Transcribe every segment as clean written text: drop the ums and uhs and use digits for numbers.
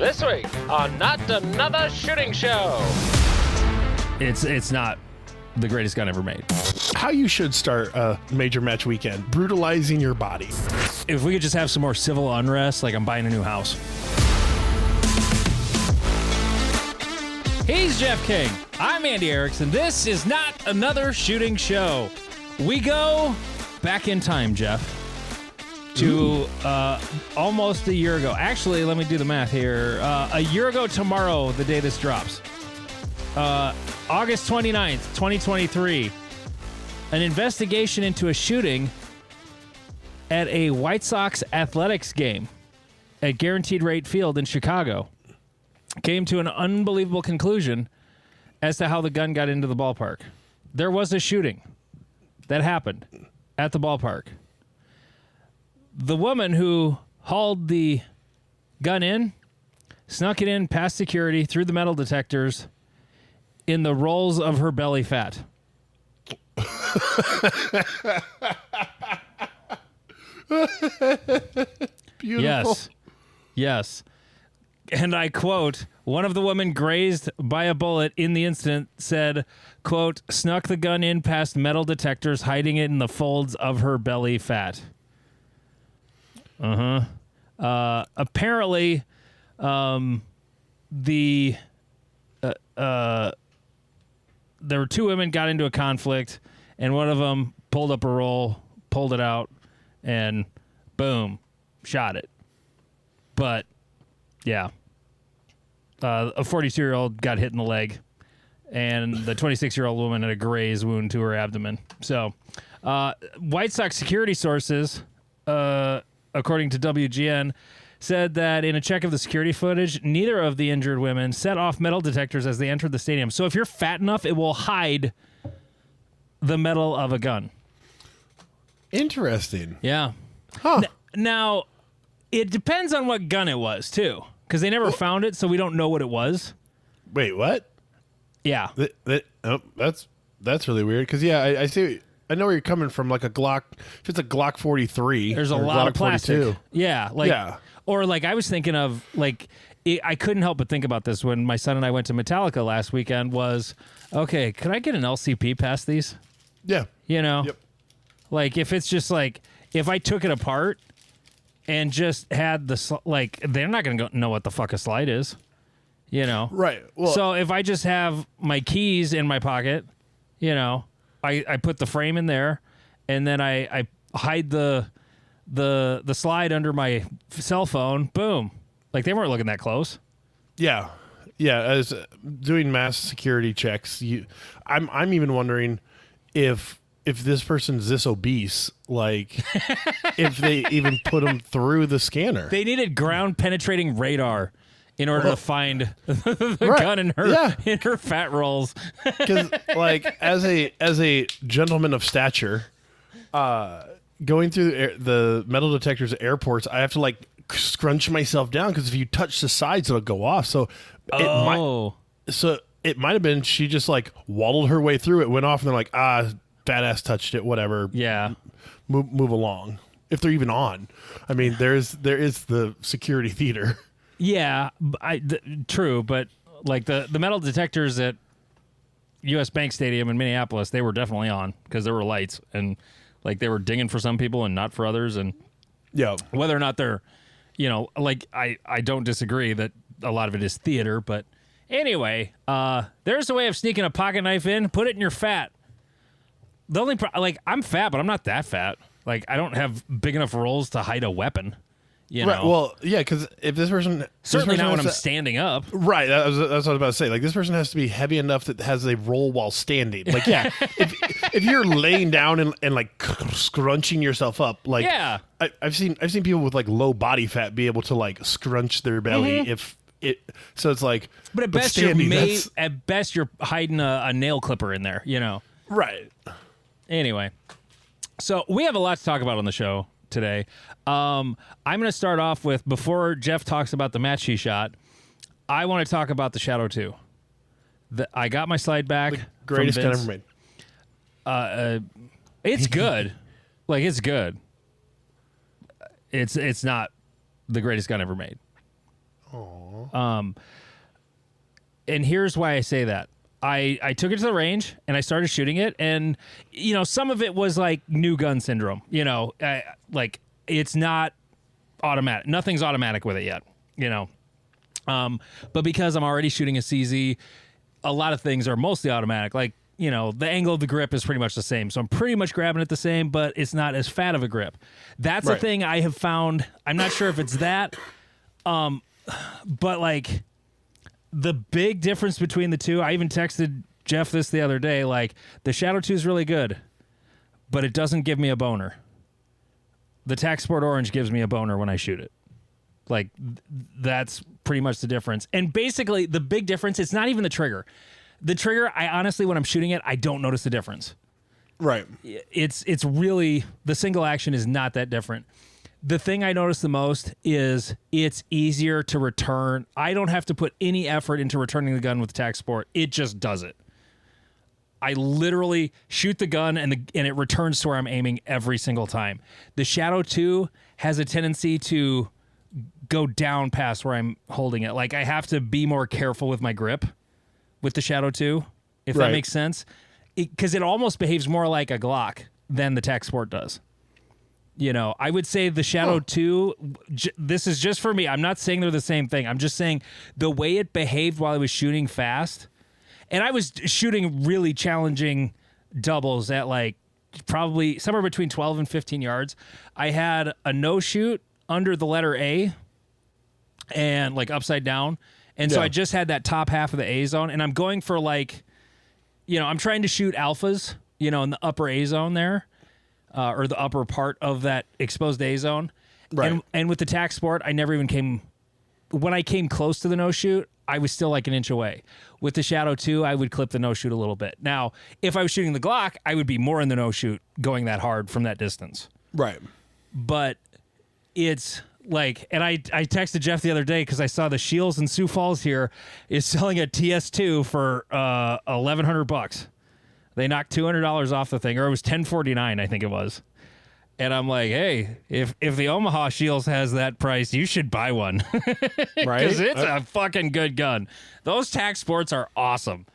This week on Not Another Shooting Show. It's not the greatest gun ever made. How you should start a major match weekend, brutalizing your body. If we could just have some more civil unrest, like I'm buying a new house. He's Jeff King. I'm Andy Erickson. This is Not Another Shooting Show. We go back in time, Jeff, to almost a year ago. Actually, let me do the math here. A year ago tomorrow, the day this drops. August 29th, 2023. An investigation into a shooting at a White Sox athletics game at Guaranteed Rate Field in Chicago came to an unbelievable conclusion as to how the gun got into the ballpark. There was a shooting that happened at the ballpark. The woman who hauled the gun in snuck it in past security through the metal detectors in the rolls of her belly fat. Beautiful. Yes. And I quote, one of the women grazed by a bullet in the incident said, quote, snuck the gun in past metal detectors, hiding it in the folds of her belly fat. Apparently, there were two women got into a conflict, and one of them pulled up a roll, pulled it out, and boom, shot it. But, yeah. A 42-year-old got hit in the leg, and the 26-year-old woman had a graze wound to her abdomen. So, White Sox security sources, according to WGN, said that in a check of the security footage, neither of the injured women set off metal detectors as they entered the stadium. So if you're fat enough, it will hide the metal of a gun. Interesting. Yeah. Huh. Now, it depends on what gun it was, too, because they never found it, so we don't know what it was. Wait, what? Yeah. That's really weird. Because, yeah, I see. I know where you're coming from. Like a Glock. If it's a Glock 43. There's a lot Glock of plastic. 42. Yeah. Yeah. Or like I was thinking of, like, I couldn't help but think about this when my son and I went to Metallica last weekend was, okay, could I get an LCP past these? Yeah. You know? Yep. Like, if it's just like, if I took it apart and just had like, they're not going to know what the fuck a slide is, you know? Right. Well, So if I just have my keys in my pocket, you know, I put the frame in there, and then I hide the slide under my cell phone. Boom. Like, they weren't looking that close. yeah. Yeah. As doing mass security checks, I'm even wondering if this person's this obese, like if they even put them through the scanner. They needed ground penetrating radar in order to find the gun in her fat rolls. Because, like, as a gentleman of stature, going through the metal detectors at airports, I have to like scrunch myself down because if you touch the sides, it'll go off. So it might have been she just like waddled her way through it, went off, and they're like, fat ass touched it, whatever. Yeah, move along if they're even on. I mean, there is the security theater. yeah, true, but like the metal detectors at U.S. Bank Stadium in Minneapolis, they were definitely on because there were lights and like they were dinging for some people and not for others, and Yeah. whether or not they're, you know, like I don't disagree that a lot of it is theater, but anyway, there's a way of sneaking a pocket knife in, put it in your fat. The only like I'm fat, but I'm not that fat. Like I don't have big enough rolls to hide a weapon. You know? Right. Well, yeah, because if this person Certainly not when I'm has standing up. Right. That's what I was about to say. Like, this person has to be heavy enough that has a roll while standing. Like, yeah, if you're laying down and like scrunching yourself up, like, Yeah. I've seen people with like low body fat be able to like scrunch their belly if it. So it's like, But at best you're hiding a nail clipper in there. You know. Right. Anyway, so we have a lot to talk about on the show today. I'm going to start off with, before Jeff talks about the match he shot, I want to talk about the Shadow 2. I got my slide back. The greatest gun ever made. It's good. Like, it's good. It's not the greatest gun ever made. And here's why I say that. I took it to the range and I started shooting it, and some of it was like new gun syndrome. Like it's not automatic. Nothing's automatic with it yet. But because I'm already shooting a CZ, a lot of things are mostly automatic. Like the angle of the grip is pretty much the same, so I'm pretty much grabbing it the same, but it's not as fat of a grip. That's a thing I have found. I'm not sure if it's that, but like. The big difference between the two, I even texted Jeff this the other day, like, the Shadow 2 is really good, but it doesn't give me a boner. The Tac Sport Orange gives me a boner when I shoot it. Like, that's pretty much the difference. And basically, the big difference, it's not even the trigger. The trigger, I honestly, when I'm shooting it, I don't notice the difference. Right. It's really, the single action is not that different. The thing I notice the most is it's easier to return. I don't have to put any effort into returning the gun with Tac Sport. It just does it. I literally shoot the gun and it returns to where I'm aiming every single time. The Shadow 2 has a tendency to go down past where I'm holding it. Like I have to be more careful with my grip with the Shadow 2, if that makes sense. Because it almost behaves more like a Glock than the Tac Sport does. I would say the Shadow 2, this is just for me. I'm not saying they're the same thing. I'm just saying the way it behaved while I was shooting fast, and I was shooting really challenging doubles at like probably somewhere between 12 and 15 yards. I had a no shoot under the letter A and like upside down. And so I just had that top half of the A zone, and I'm going for like, I'm trying to shoot alphas, in the upper A zone there. Or the upper part of that exposed A zone. Right. And with the Tac Sport, I never even came... When I came close to the no-shoot, I was still like an inch away. With the Shadow 2, I would clip the no-shoot a little bit. Now, if I was shooting the Glock, I would be more in the no-shoot going that hard from that distance. Right. But it's like... And I texted Jeff the other day because I saw the Shields in Sioux Falls here is selling a TS2 for $1,100. They knocked $200 off the thing, or it was $10.49, I think it was. And I'm like, hey, if the Omaha Shields has that price, you should buy one. Right? Because it's a fucking good gun. Those Tac Sports are awesome.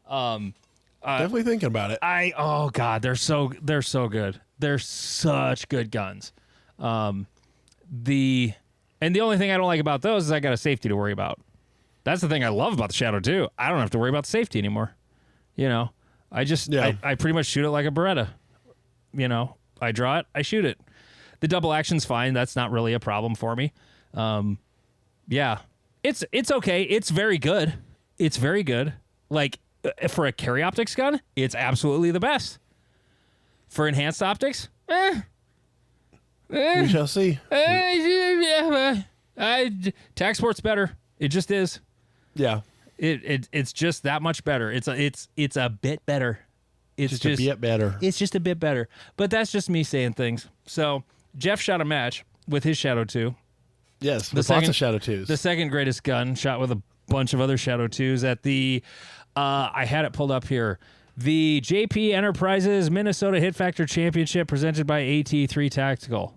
Definitely thinking about it. Oh God, they're so good. They're such good guns. And the only thing I don't like about those is I got a safety to worry about. That's the thing I love about the Shadow 2. I don't have to worry about the safety anymore. I pretty much shoot it like a Beretta. I draw it, I shoot it. The double action's fine. That's not really a problem for me. It's okay. It's very good. It's very good. Like for a carry optics gun, it's absolutely the best. For enhanced optics, we shall see. Tac Sport's better. It just is. Yeah. It's just that much better. It's a bit better. It's just a bit better. It's just a bit better. But that's just me saying things. So Jeff shot a match with his Shadow 2. Yes, with lots of Shadow 2s. The second greatest gun, shot with a bunch of other Shadow 2s at the I had it pulled up here. The JP Enterprises Minnesota Hit Factor Championship presented by AT3 Tactical.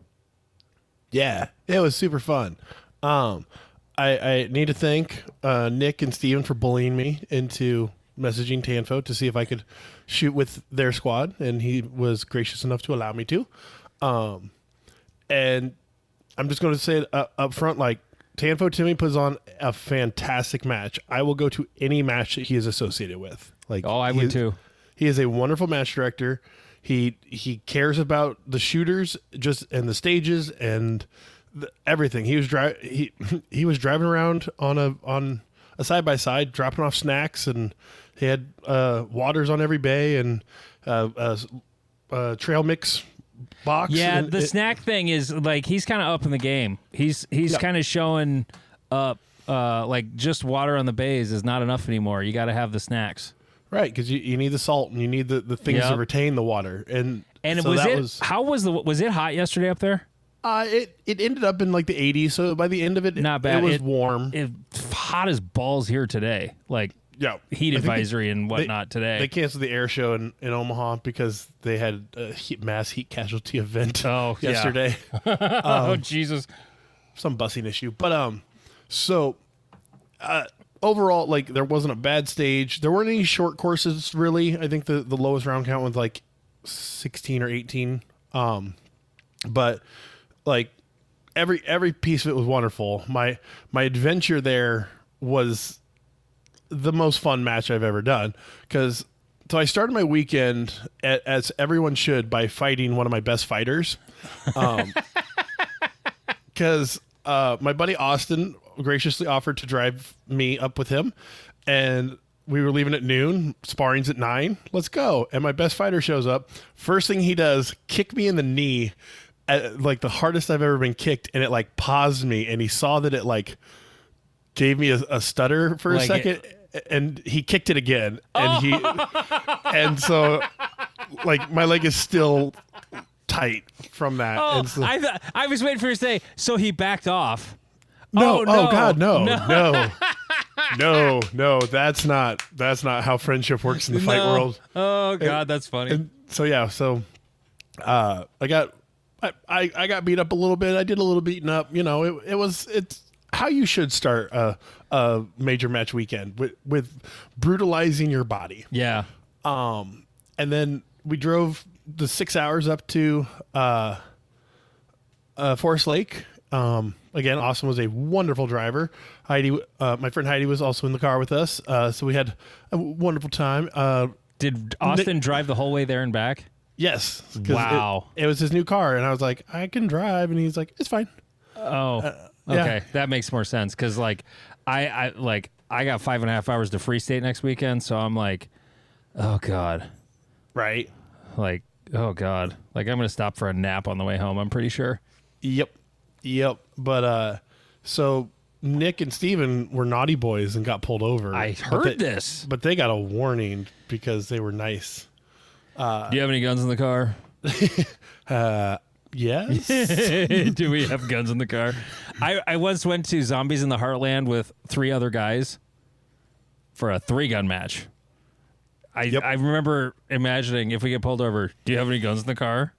Yeah, it was super fun. I need to thank Nick and Steven for bullying me into messaging Tanfo to see if I could shoot with their squad, and he was gracious enough to allow me to. And I'm just going to say it up front, like, Tanfo Timmy puts on a fantastic match. I will go to any match that he is associated with. Like, I would too. He is a wonderful match director. He cares about the shooters and the stages and everything. He was driving around on a side by side, dropping off snacks, and he had waters on every bay and trail mix box. Yeah, the snack thing is like he's kind of up in the game. He's kind of showing up. Like just water on the bays is not enough anymore. You got to have the snacks. Right, because you need the salt and you need the things to retain the water. And so was it hot yesterday up there? It ended up in like the 80s, so by the end of it, not bad. It was warm. Hot as balls here today. Like heat advisory and whatnot today. They canceled the air show in Omaha because they had a mass heat casualty event yesterday. Oh, Jesus. Some busing issue. But so overall, like, there wasn't a bad stage. There weren't any short courses, really. I think the lowest round count was like 16 or 18. But like every piece of it was wonderful. My adventure there was the most fun match I've ever done. So I started my weekend, as everyone should, by fighting one of my best fighters. Because my buddy Austin graciously offered to drive me up with him, and we were leaving at noon. Sparring's at 9. Let's go. And my best fighter shows up. First thing he does, kick me in the knee, like the hardest I've ever been kicked, and it like paused me. And he saw that it like gave me a stutter for a second, and he kicked it again. And and so like my leg is still tight from that. Oh, And so, I was waiting for you to say, so he backed off. no, Oh, no. God, no. No, that's not how friendship works in the fight world. Oh God, that's funny. And so I got beat up a little bit. I did a little beating up. You know, it's how you should start a major match weekend with brutalizing your body. Yeah. And then we drove the 6 hours up to Forest Lake. Again, Austin was a wonderful driver. Heidi, my friend Heidi, was also in the car with us. So we had a wonderful time. Did Austin drive the whole way there and back? Yes. Wow. It was his new car, and I was like, I can drive, and he's like, it's fine. Oh, yeah. okay. That makes more sense because like I got 5.5 hours to Free State next weekend, so I'm like, oh God, Right. like oh God, like I'm gonna stop for a nap on the way home. I'm pretty sure. Yep. But so Nick and Steven were naughty boys and got pulled over. I heard this. But they got a warning because they were nice. Do you have any guns in the car? Yes. Do we have guns in the car? I once went to Zombies in the Heartland with 3 other guys for a 3-gun match. I remember imagining if we get pulled over, do you have any guns in the car?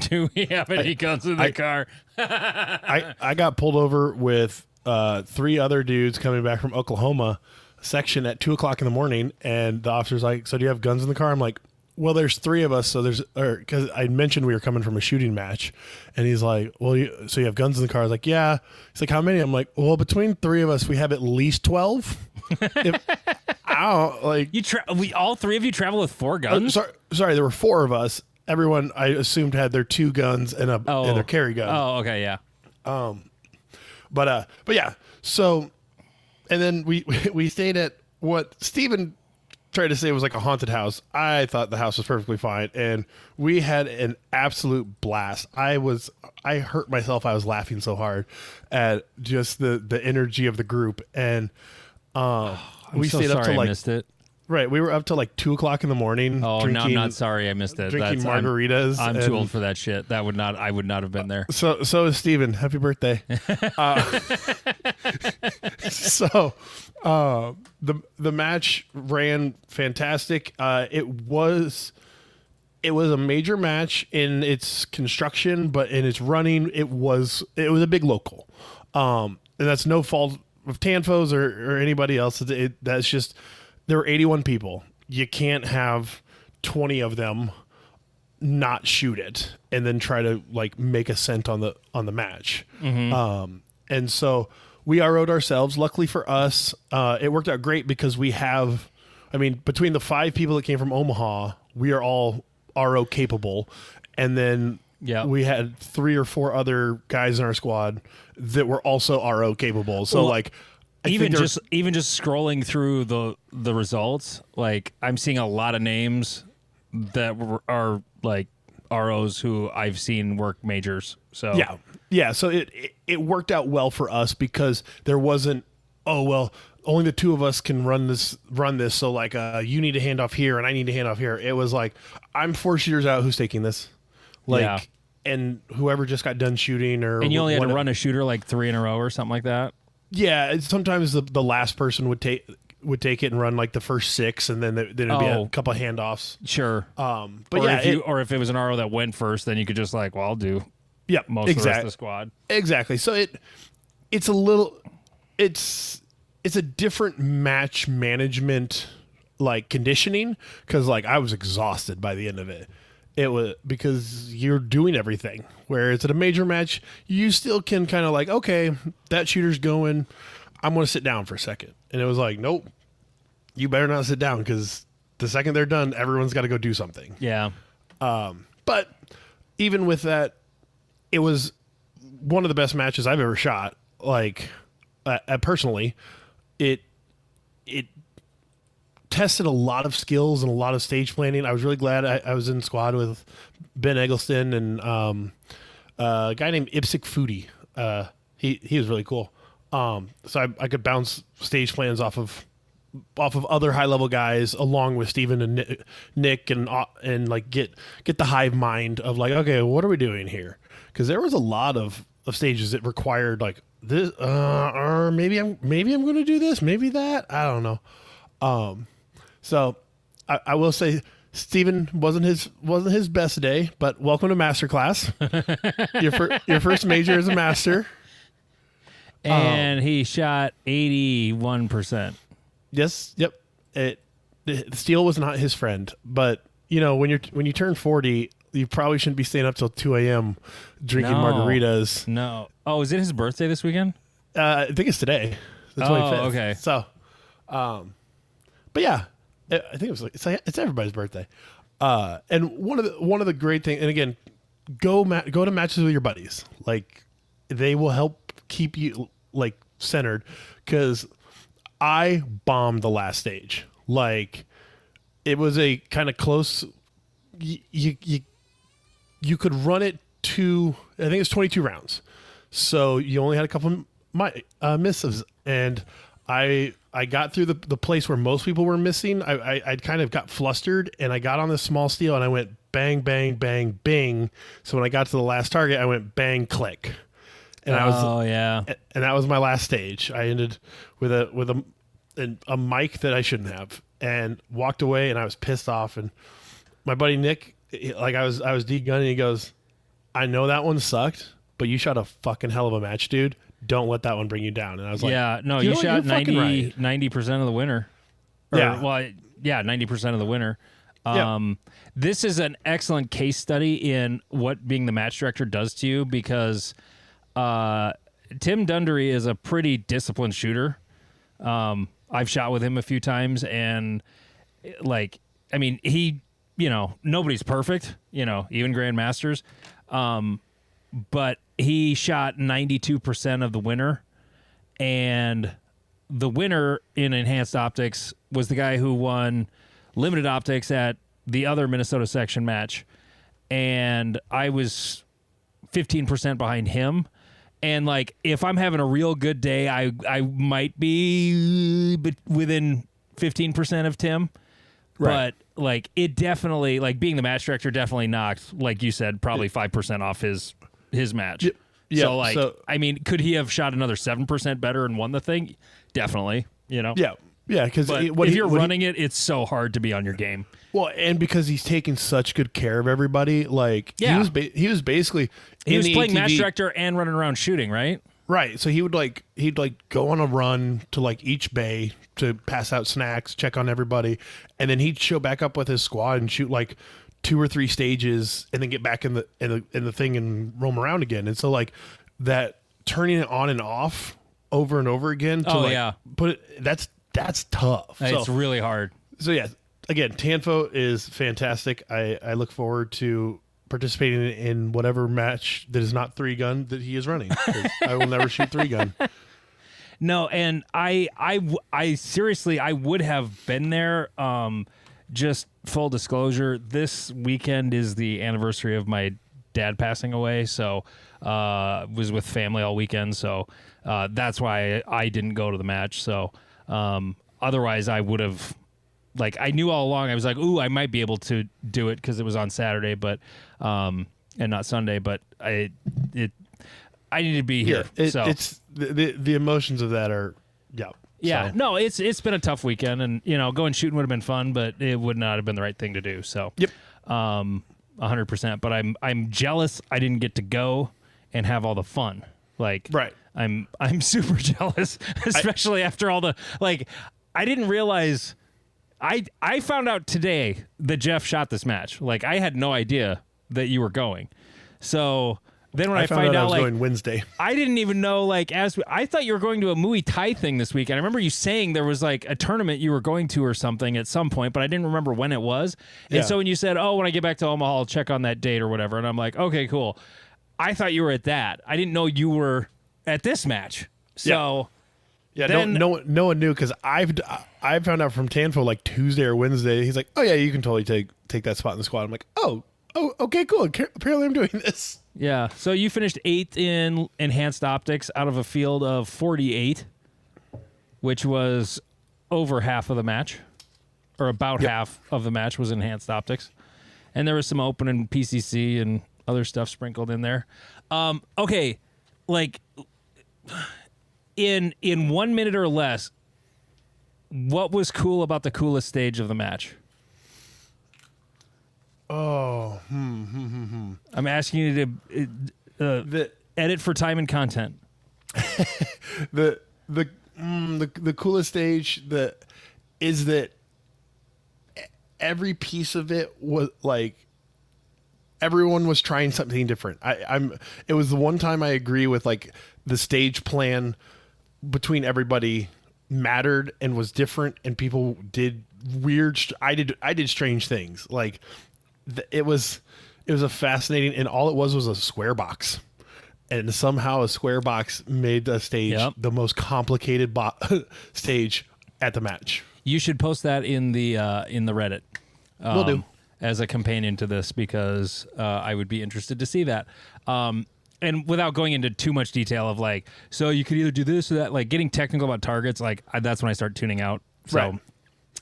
Do we have any guns in the car? I got pulled over with 3 other dudes coming back from Oklahoma section at 2:00 in the morning, and the officer's like, "So do you have guns in the car?" I'm like, "Well, there's 3 of us, so because I mentioned we were coming from a shooting match," and he's like, "Well, so you have guns in the car?" I was like, "Yeah." He's like, "How many?" I'm like, "Well, between 3 of us, we have at least 12." I don't like We all 3 of you travel with 4 guns. sorry, there were 4 of us. Everyone, I assumed, had their 2 guns and their carry gun. Oh, okay, yeah. But yeah. So, and then we stayed at what Steven tried to say was like a haunted house. I thought the house was perfectly fine, and we had an absolute blast. I hurt myself. I was laughing so hard at just the energy of the group, and we stayed up till like, I missed it. Right, we were up till like 2:00 in the morning. Oh, no, I'm not sorry I missed it. Drinking margaritas. I'm too old for that shit. I would not have been there. So is Steven. Happy birthday. So the match ran fantastic. It was a major match in its construction, but in its running, it was a big local. And that's no fault of Tanfo's or anybody else. That's just, there were 81 people. You can't have 20 of them not shoot it and then try to like make a cent on the match. Mm-hmm. And so we RO'd ourselves. Luckily for us, it worked out great because we have, between the 5 people that came from Omaha, we are all RO capable. And then we had 3 or 4 other guys in our squad that were also RO capable. So like, even just scrolling through the results, like I'm seeing a lot of names that are like ROs who I've seen work majors. So yeah. So it worked out well for us because there wasn't, oh well, only the 2 of us can run this. So like, you need to hand off here and I need to hand off here. It was like, I'm 4 shooters out. Who's taking this? Like, and whoever just got done shooting, and you only had to run a shooter like 3 in a row or something like that. Yeah, sometimes the last person would take it and run like the first 6, and then it'd be a couple of handoffs. Sure. But or if it was an RO that went first, then you could just like, well, I'll do most of the rest of the squad. Exactly. So it's it's a different match management like conditioning, because like I was exhausted by the end of it. It was because you're doing everything. Whereas at a major match, you still can kind of like, okay, that shooter's going, I'm going to sit down for a second. And it was like, nope, you better not sit down, because the second they're done, everyone's got to go do something. Yeah. But even with that, it was one of the best matches I've ever shot. Like, personally, it tested a lot of skills and a lot of stage planning. I was really glad I was in squad with Ben Eggleston and a guy named Ipsic Foodie. He was really cool. So I could bounce stage plans off of other high level guys, along with Steven and Nick, and like get the hive mind of like, okay, what are we doing here? Because there was a lot of stages that required like this, or maybe I'm going to do this, maybe that, I don't know. So I will say Steven wasn't his best day, but welcome to Masterclass. your first major as a master. And he shot 81%. Yes. Yep. The steel was not his friend, but you know, when you turn 40, you probably shouldn't be staying up till 2 a.m. drinking margaritas. No. Oh, is it his birthday this weekend? I think it's today, the 25th. Oh, okay. So, but yeah, I think it's everybody's birthday. And one of the great things, and again, go to matches with your buddies. Like, they will help keep you like centered, because I bombed the last stage. Like, it was a kind of close. You could run it to, I think it's 22 rounds, so you only had a couple misses, and I got through the place where most people were missing. I kind of got flustered, and I got on this small steel, and I went bang, bang, bang, bing. So when I got to the last target, I went bang, click. And and that was my last stage. I ended with a mic that I shouldn't have, and walked away, and I was pissed off. And my buddy Nick, like I was de-gunning, he goes, I know that one sucked, but you shot a fucking hell of a match, dude. Don't let that one bring you down. And I was like, yeah, no, you shot 90% of the winner. Yeah. Well, yeah, 90% of the winner. Yeah. This is an excellent case study in what being the match director does to you, because Tim Dundery is a pretty disciplined shooter. I've shot with him a few times, and like, I mean, he, you know, nobody's perfect, you know, even grandmasters. But he shot 92% of the winner, and the winner in enhanced optics was the guy who won limited optics at the other Minnesota section match. And I was 15% behind him. And like, if I'm having a real good day, I might be within 15% of Tim. Right. But like, it definitely, like, being the match director definitely knocked, like you said, probably 5% off his match. Yeah. So like, I mean, could he have shot another 7% better and won the thing? Definitely, you know? Yeah. Yeah. Because if you're running it, it's so hard to be on your game. Well, and because he's taking such good care of everybody, like, yeah. he was basically he was playing ATV match director and running around shooting, right? Right. So he'd go on a run to like each bay to pass out snacks, check on everybody, and then he'd show back up with his squad and shoot like 2 or 3 stages, and then get back in the thing and roam around again. And so like that turning it on and off over and over again to put it, that's tough. It's really hard. So yeah, again, Tanfo is fantastic. I look forward to participating in whatever match that is not 3-gun that he is running. I will never shoot 3-gun. No, and I seriously, I would have been there. Just full disclosure, this weekend is the anniversary of my dad passing away, so was with family all weekend, so that's why I didn't go to the match. So otherwise, I would have, like, I knew all along. I was like, ooh, I might be able to do it because it was on Saturday, but and not Sunday. But I needed to be here. So it's the emotions of that are yeah. So. No, it's been a tough weekend, and you know, going shooting would have been fun, but it would not have been the right thing to do. So 100%. But I'm jealous I didn't get to go and have all the fun. Like, right. I'm super jealous, especially after all the I didn't realize. I found out today that Jeff shot this match. Like, I had no idea that you were going. So then when I found find out I out, was like, going Wednesday. I didn't even know, I thought you were going to a Muay Thai thing this week. And I remember you saying there was, like, a tournament you were going to or something at some point, but I didn't remember when it was. And so when you said, when I get back to Omaha, I'll check on that date or whatever. And I'm like, okay, cool. I thought you were at that. I didn't know you were at this match. So... Yeah, then, no one knew because I found out from Tanfo like Tuesday or Wednesday. He's like, "Oh yeah, you can totally take that spot in the squad." I'm like, "Oh, okay, cool. Apparently, I'm doing this." Yeah. So you finished 8th in enhanced optics out of a field of 48, which was over half of the match, or about half of the match was enhanced optics, and there was some open and PCC and other stuff sprinkled in there. Okay, like. In 1 minute or less, what was cool about the coolest stage of the match? Oh, I'm asking you to edit for time and content. the coolest stage is that every piece of it was like everyone was trying something different. It was the one time I agree with like the stage plan between everybody mattered and was different, and people did weird. I did strange things. Like it was a fascinating, and all it was a square box, and somehow a square box made the stage the most complicated stage at the match. You should post that in the Reddit. Will do. As a companion to this, because I would be interested to see that. And without going into too much detail of like, so you could either do this or that, like getting technical about targets, like that's when I start tuning out. So right.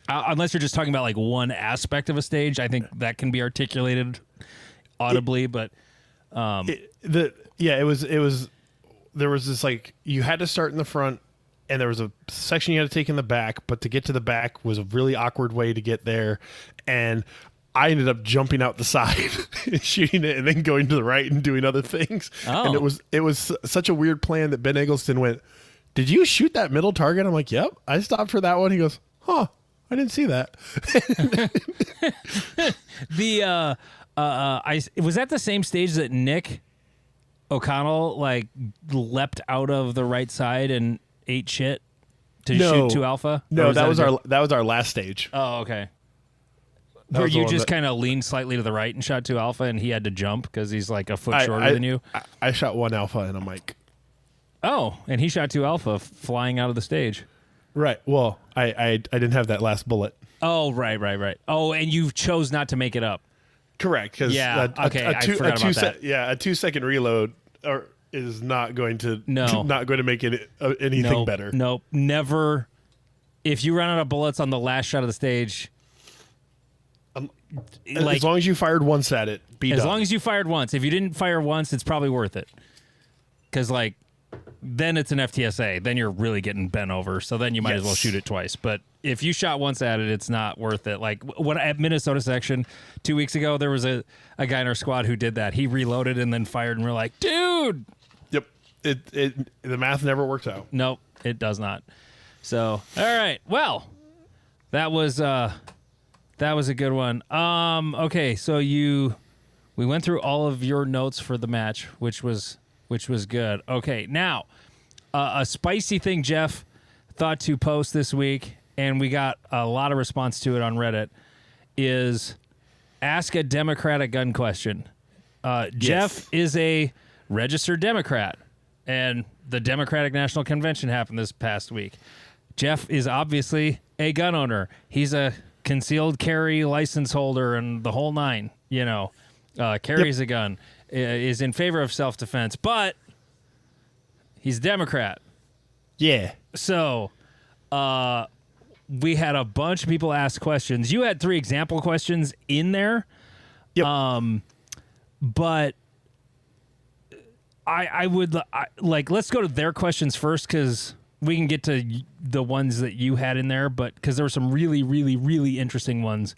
Unless you're just talking about like one aspect of a stage, I think that can be articulated audibly, but there was this like, you had to start in the front and there was a section you had to take in the back, but to get to the back was a really awkward way to get there. And I ended up jumping out the side and shooting it and then going to the right and doing other things. Oh. And it was such a weird plan that Ben Eggleston went, "Did you shoot that middle target?" I'm like, "Yep, I stopped for that one." He goes, "Huh, I didn't see that." Was that the same stage that Nick O'Connell like leapt out of the right side and ate shit to shoot 2 alpha? No, that was our last stage. Oh, okay. Where you just kind of leaned slightly to the right and shot 2 alpha, and he had to jump because he's like a foot shorter than you. I shot 1 alpha, and I'm like, oh, and he shot 2 alpha flying out of the stage. Right. Well, I didn't have that last bullet. Oh, right. Oh, and you chose not to make it up. Correct. Because I forgot about that. A 2-second reload is not going to make it anything better. Nope. Never. If you run out of bullets on the last shot of the stage. As long as you fired once at it, as long as you fired once. If you didn't fire once, it's probably worth it. Because, like, then it's an FTSA. Then you're really getting bent over. So then you might as well shoot it twice. But if you shot once at it, it's not worth it. Like, at Minnesota section 2 weeks ago, there was a guy in our squad who did that. He reloaded and then fired, and we're like, dude. Yep. The math never works out. Nope, it does not. So, all right. Well, that was a good one. Okay, so we went through all of your notes for the match, which was good. Okay, now a spicy thing Jeff thought to post this week, and we got a lot of response to it on Reddit, is ask a Democrat a gun question. Jeff is a registered Democrat, and the Democratic National Convention happened this past week. Jeff is obviously a gun owner. He's a concealed carry license holder and the whole nine, carries a gun, is in favor of self-defense, but he's Democrat. Yeah. So we had a bunch of people ask questions. You had 3 example questions in there. Yep. But I would let's go to their questions first, because we can get to the ones that you had in there, but because there were some really, really, really interesting ones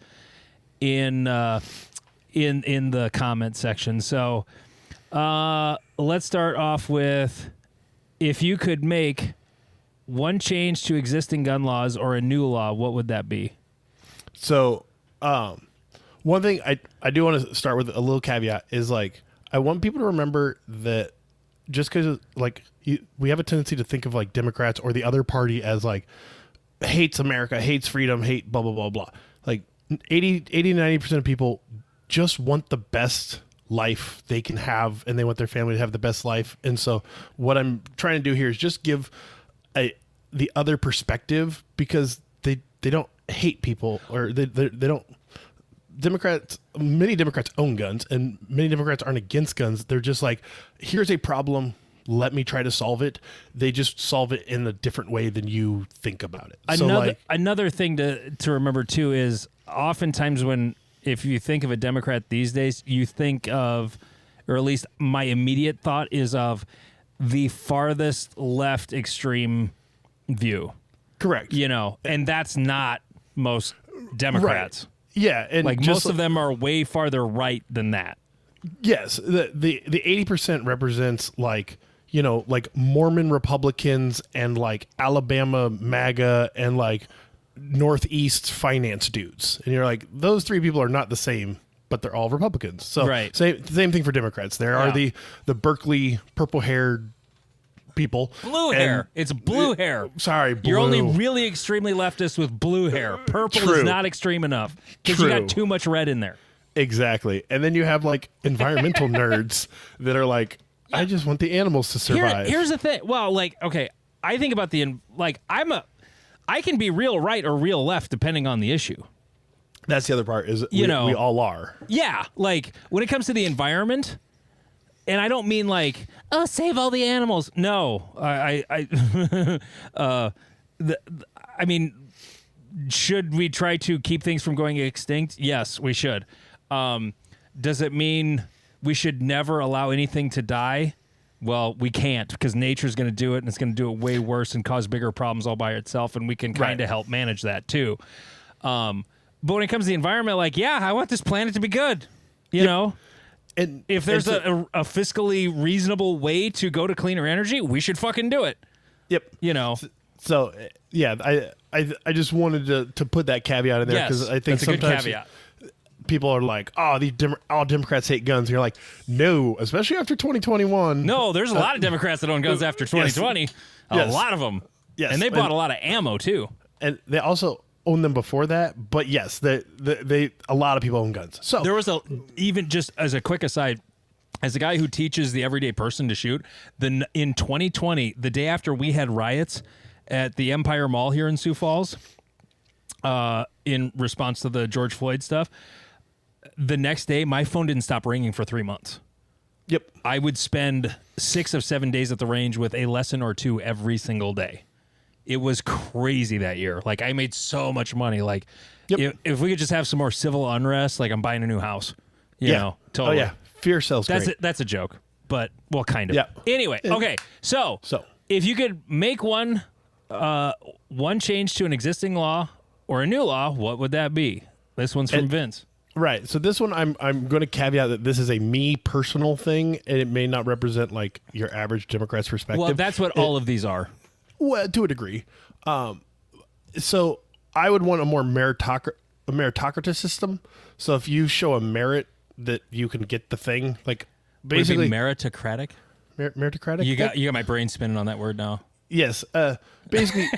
in the comment section. So let's start off with if you could make one change to existing gun laws or a new law, what would that be? So, one thing I do want to start with a little caveat is like, I want people to remember that just because like we have a tendency to think of like Democrats or the other party as like hates America, hates freedom, hate blah, blah, blah, blah. Like 90% of people just want the best life they can have, and they want their family to have the best life. And so what I'm trying to do here is just give the other perspective, because they don't hate people, or they don't. Many Democrats own guns, and many Democrats aren't against guns. They're just like, here's a problem, let me try to solve it. They just solve it in a different way than you think about it. Another thing to remember too is oftentimes if you think of a Democrat these days, you think of, or at least my immediate thought is of, the farthest left extreme view. Correct. And that's not most Democrats. Right. Yeah, and like most of them are way farther right than that. Yes, the 80% represents like Mormon Republicans and like Alabama MAGA and like Northeast finance dudes, and you're like, those three people are not the same, but they're all Republicans. So right. same thing for Democrats. There are the Berkeley purple-haired people. Blue hair. It's blue hair. Sorry, blue. You're only really extremely leftist with blue hair. Purple True. is not extreme enough because you got too much red in there. Exactly. And then you have like environmental nerds that are like, I just want the animals to survive. Here's the thing. Well, like, okay, I think about I can be real right or real left depending on the issue. That's the other part is we all are. Yeah. Like when it comes to the environment, and I don't mean like, oh, save all the animals. No, I mean, should we try to keep things from going extinct? Yes, we should. Does it mean we should never allow anything to die? Well, we can't, because nature's going to do it, and it's going to do it way worse and cause bigger problems all by itself, and we can kind of help manage that too. But when it comes to the environment, like, yeah, I want this planet to be good, you know? And if there's a fiscally reasonable way to go to cleaner energy, we should fucking do it. Yep. So yeah, I just wanted to put that caveat in there, because I think sometimes a good caveat. People are like, oh, all Democrats hate guns. And you're like, no, especially after 2021. No, there's a lot of Democrats that own guns after 2020. Yes. A lot of them. Yes. And they bought a lot of ammo too. And they also owned them before that. But yes, a lot of people own guns. So there was even just as a quick aside, as a guy who teaches the everyday person to shoot, in 2020, the day after we had riots at the Empire Mall here in Sioux Falls, in response to the George Floyd stuff, the next day, my phone didn't stop ringing for 3 months. Yep. I would spend 6 of 7 days at the range with a lesson or two every single day. It was crazy that year. Like, I made so much money. Like, if we could just have some more civil unrest, like I'm buying a new house. You know, totally. Oh, yeah. Fear sells great. That's a joke. But, well, kind of. Yeah. Anyway, okay. So, if you could make one change to an existing law or a new law, what would that be? This one's from Vince. Right. So this one, I'm going to caveat that this is a me personal thing, and it may not represent like your average Democrat's perspective. Well, that's what all of these are. Well, to a degree. So I would want a more meritocratic system. So if you show a merit that you can get the thing, like basically meritocratic. Meritocratic. You got my brain spinning on that word now. Yes. Basically,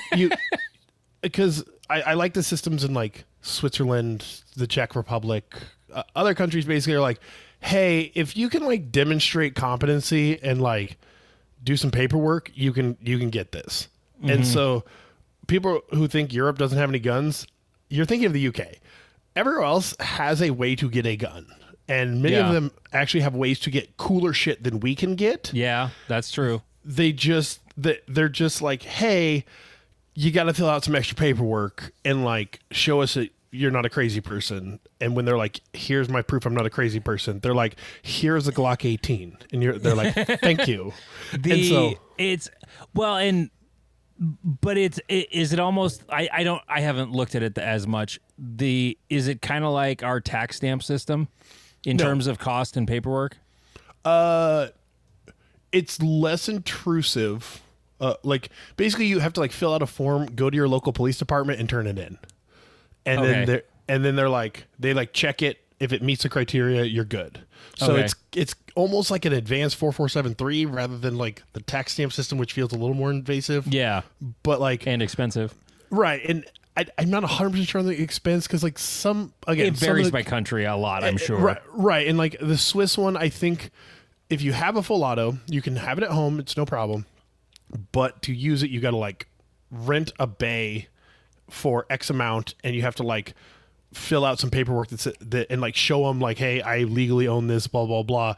because I like the systems in like Switzerland, the Czech Republic, other countries basically are like, hey, if you can like demonstrate competency and like do some paperwork, you can get this. Mm-hmm. And so people who think Europe doesn't have any guns, you're thinking of the UK. Everywhere else has a way to get a gun. And many of them actually have ways to get cooler shit than we can get. Yeah, that's true. They're just like, hey, you got to fill out some extra paperwork and like show us that you're not a crazy person. And when they're like, here's my proof I'm not a crazy person, they're like, here's a Glock 18. And they're like, thank you. Is it almost, I haven't looked at it as much. Is it kind of like our tax stamp system in terms of cost and paperwork? It's less intrusive like basically you have to like fill out a form, go to your local police department and turn it in. And then they're like, they like check it. If it meets the criteria, you're good. So it's almost like an advanced 4473 rather than like the tax stamp system, which feels a little more invasive. Yeah. But like, and expensive. Right. And I'm not 100% sure on the expense because like it varies by country a lot, I'm sure. Right. And like the Swiss one, I think if you have a full auto, you can have it at home. It's no problem. But to use it, you got to like rent a bay for X amount and you have to like fill out some paperwork and like show them like, hey, I legally own this, blah, blah, blah.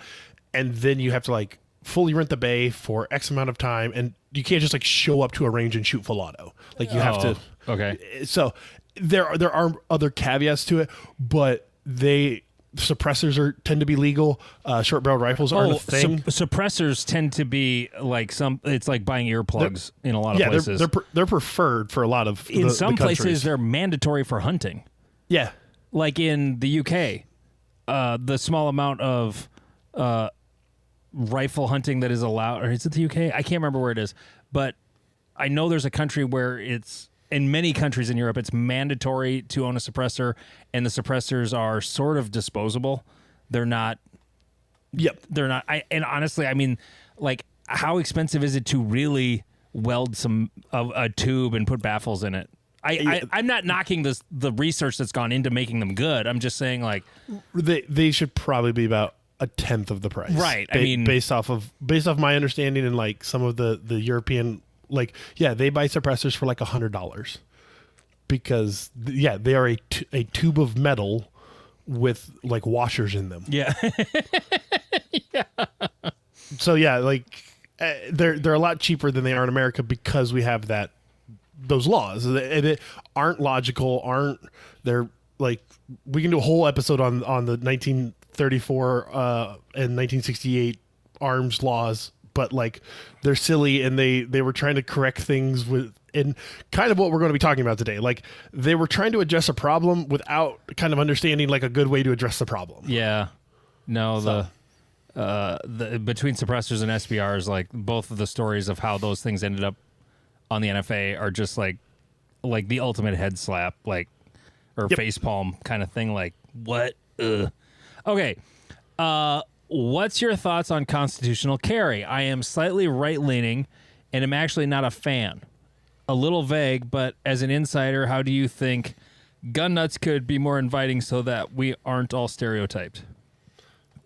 And then you have to like fully rent the bay for X amount of time. And you can't just like show up to a range and shoot full auto. Like you have to. Okay. So there are other caveats to it, but suppressors tend to be legal. Short barreled rifles aren't a thing. Suppressors tend to be like it's like buying earplugs in a lot of places. They're preferred for a lot of in some the places they're mandatory for hunting. Yeah. Like in the UK, the small amount of rifle hunting that is allowed, or is it the UK? I can't remember where it is, but I know there's a country where in many countries in Europe, it's mandatory to own a suppressor, and the suppressors are sort of disposable. They're not. Yep. They're not. And honestly, I mean, like, how expensive is it to really weld a tube and put baffles in it? I'm not knocking the research that's gone into making them good. I'm just saying, like, they should probably be about a tenth of the price, right? I mean, based off my understanding and like some of the European, like, yeah, they buy suppressors for like $100 because they are a tube of metal with like washers in them. Yeah. Yeah. So yeah, like they're a lot cheaper than they are in America because we have those laws that aren't logical, they're like, we can do a whole episode on the 1934 and 1968 arms laws, but like they're silly and they were trying to correct things in kind of what we're going to be talking about today. Like they were trying to address a problem without kind of understanding like a good way to address the problem. Yeah. No, the between suppressors and SBRs, like both of the stories of how those things ended up on the NFA are just like the ultimate head slap, like, or face palm kind of thing. Like, what? Ugh. Okay. What's your thoughts on constitutional carry? I am slightly right-leaning and am actually not a fan. A little vague, but as an insider, how do you think gun nuts could be more inviting so that we aren't all stereotyped?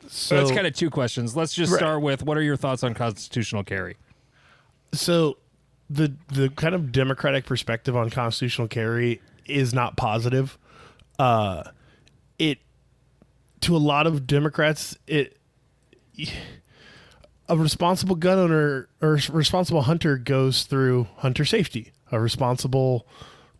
So that's kind of two questions. Let's just start with, what are your thoughts on constitutional carry? So the kind of Democratic perspective on constitutional carry is not positive. It, to a lot of Democrats, a responsible gun owner or responsible hunter goes through hunter safety. A responsible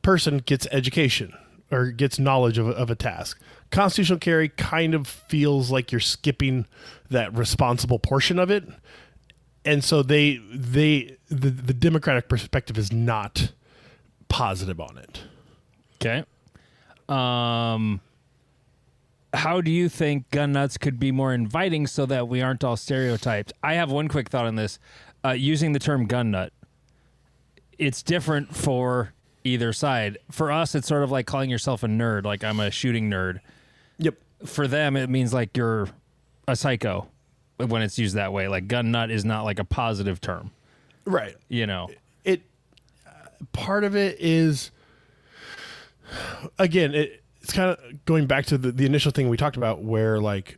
person gets education or gets knowledge of a task. Constitutional carry kind of feels like you're skipping that responsible portion of it. And so the Democratic perspective is not positive on it. Okay. How do you think gun nuts could be more inviting so that we aren't all stereotyped? I have one quick thought on this. Using the term gun nut, it's different for either side. For us, it's sort of like calling yourself a nerd, like I'm a shooting nerd. Yep. For them, it means like you're a psycho when it's used that way. Like gun nut is not like a positive term. Right. You know. Part of it is, again, it's kind of going back to the initial thing we talked about where, like,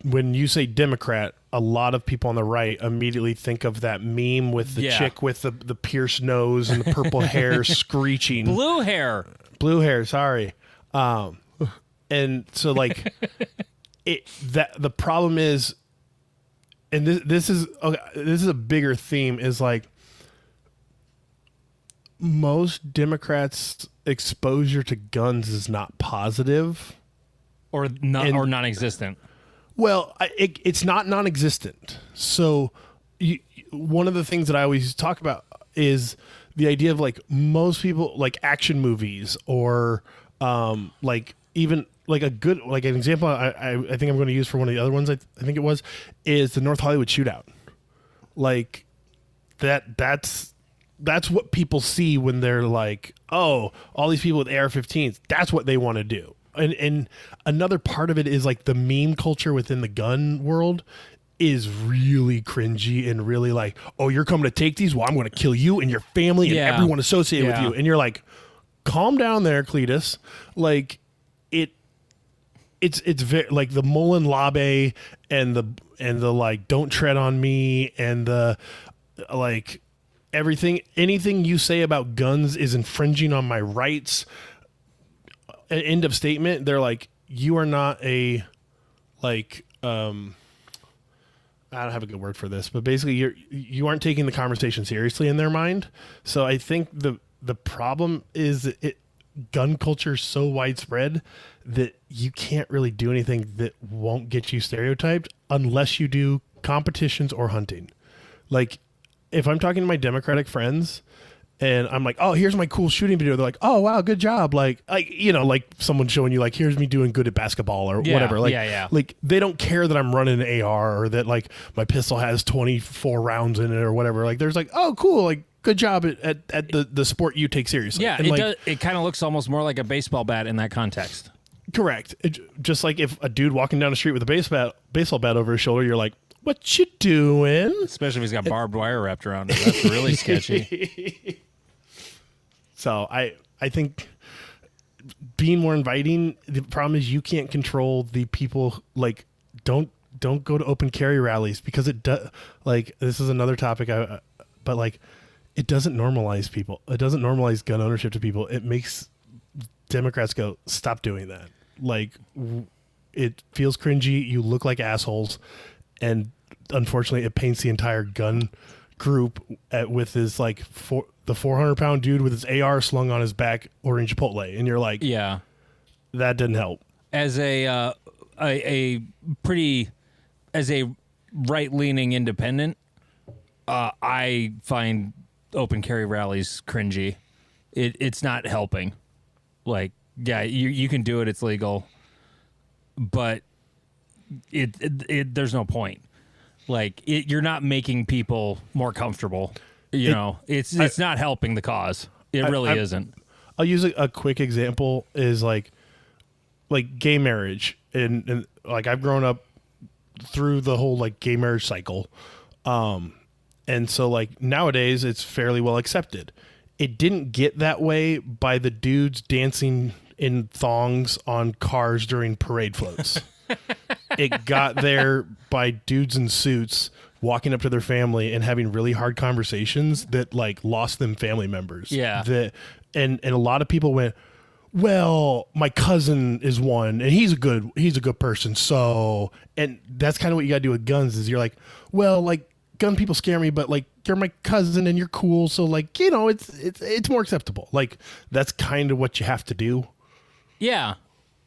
when you say Democrat, a lot of people on the right immediately think of that meme with the chick with the pierced nose and the purple hair screeching. Blue hair, sorry. And so, like, the problem is, and this is a bigger theme, is like most Democrats' exposure to guns is not positive or non-existent. Well, it's not non-existent. So one of the things that I always talk about is the idea of, like, most people, like action movies or like even like a good, like an example I think I'm going to use for one of the other ones I think it was, is the North Hollywood shootout. Like that's that's what people see when they're like, oh, all these people with AR-15s. That's what they want to do. And another part of it is like the meme culture within the gun world is really cringy and really like, oh, you're coming to take these? Well, I'm going to kill you and your family and everyone associated with you. And you're like, calm down there, Cletus. Like it's very like the Mullen Labe and the like, don't tread on me, and the like anything you say about guns is infringing on my rights. End of statement. They're like, you are not a like I don't have a good word for this, but basically you aren't taking the conversation seriously in their mind. So I think the problem is gun culture is so widespread that you can't really do anything that won't get you stereotyped unless you do competitions or hunting. Like if I'm talking to my Democratic friends and I'm like, oh, here's my cool shooting video. They're like, oh, wow, good job. Like, like someone showing you like, here's me doing good at basketball or whatever. Like, like they don't care that I'm running an AR or that like my pistol has 24 rounds in it or whatever. Like there's like, oh, cool. Like good job at the sport you take seriously. Yeah. And it kind of looks almost more like a baseball bat in that context. Correct. Just like if a dude walking down the street with a baseball bat over his shoulder, you're like, what you doing? Especially if he's got barbed wire wrapped around it. That's really sketchy. So I think being more inviting, the problem is you can't control the people. Like don't go to open carry rallies because it does. Like this is another topic. But like it doesn't normalize people. It doesn't normalize gun ownership to people. It makes Democrats go, stop doing that. Like it feels cringy. You look like assholes, and unfortunately, it paints the entire gun group with his like the 400-pound dude with his AR slung on his back ordering Chipotle, and you're like, yeah, that didn't help. As a right-leaning independent, I find open carry rallies cringy. It's not helping. Like, yeah, you can do it; it's legal, but there's no point. Like, you're not making people more comfortable. You know, it's not helping the cause. It really isn't. I'll use a quick example is like gay marriage. And like I've grown up through the whole like gay marriage cycle. And so like nowadays it's fairly well accepted. It didn't get that way by the dudes dancing in thongs on cars during parade floats. It got there by dudes in suits walking up to their family and having really hard conversations that like lost them family members. Yeah. And a lot of people went, well, my cousin is one and he's a good person. So, and that's kind of what you got to do with guns is you're like, well, like gun people scare me, but like you're my cousin and you're cool. So like, you know, it's more acceptable. Like that's kind of what you have to do. Yeah.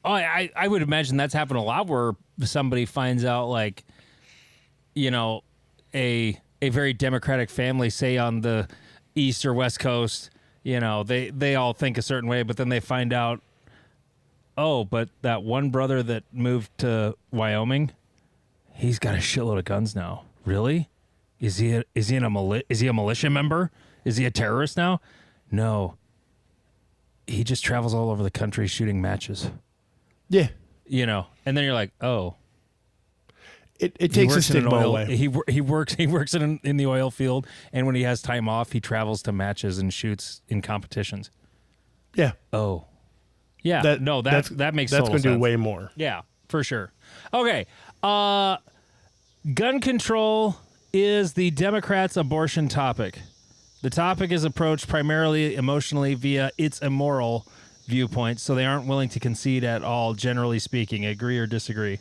Oh, I would imagine that's happened a lot where somebody finds out like, you know, a very democratic family, say on the East or West Coast, you know, they all think a certain way, but then they find out, oh, but that one brother that moved to Wyoming, he's got a shitload of guns now. Really? Is he a militia member? Is he a terrorist now? No. He just travels all over the country shooting matches. Yeah. You know, and then you're like, oh. It takes a stigma away. He works in the oil field, and when he has time off, he travels to matches and shoots in competitions. Yeah. Oh. Yeah. That makes total sense. That's going to do way more. Yeah, for sure. Okay. Gun control is the Democrats' abortion topic. The topic is approached primarily emotionally via its immoral viewpoint, so they aren't willing to concede at all, generally speaking. Agree or disagree?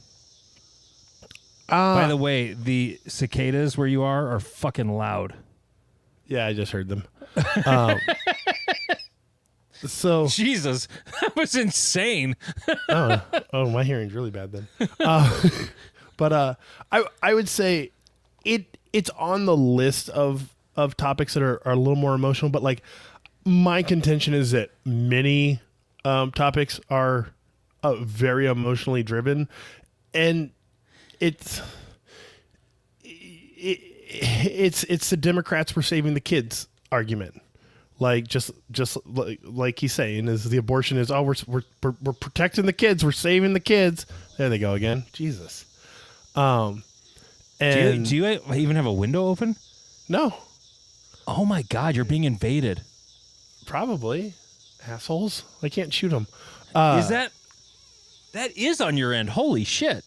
By the way, the cicadas where you are fucking loud. Yeah, I just heard them. So Jesus, that was insane. oh, my hearing's really bad then. But I would say it's on the list of topics that are a little more emotional. But like my contention is that many topics are very emotionally driven, and it's the Democrats for saving the kids argument. Like just like he's saying is the abortion is we're protecting the kids, we're saving the kids. There they go again. Jesus. And do you even have a window open? No. Oh my God, you're being invaded. Probably, assholes. I can't shoot them. Is that is on your end? Holy shit!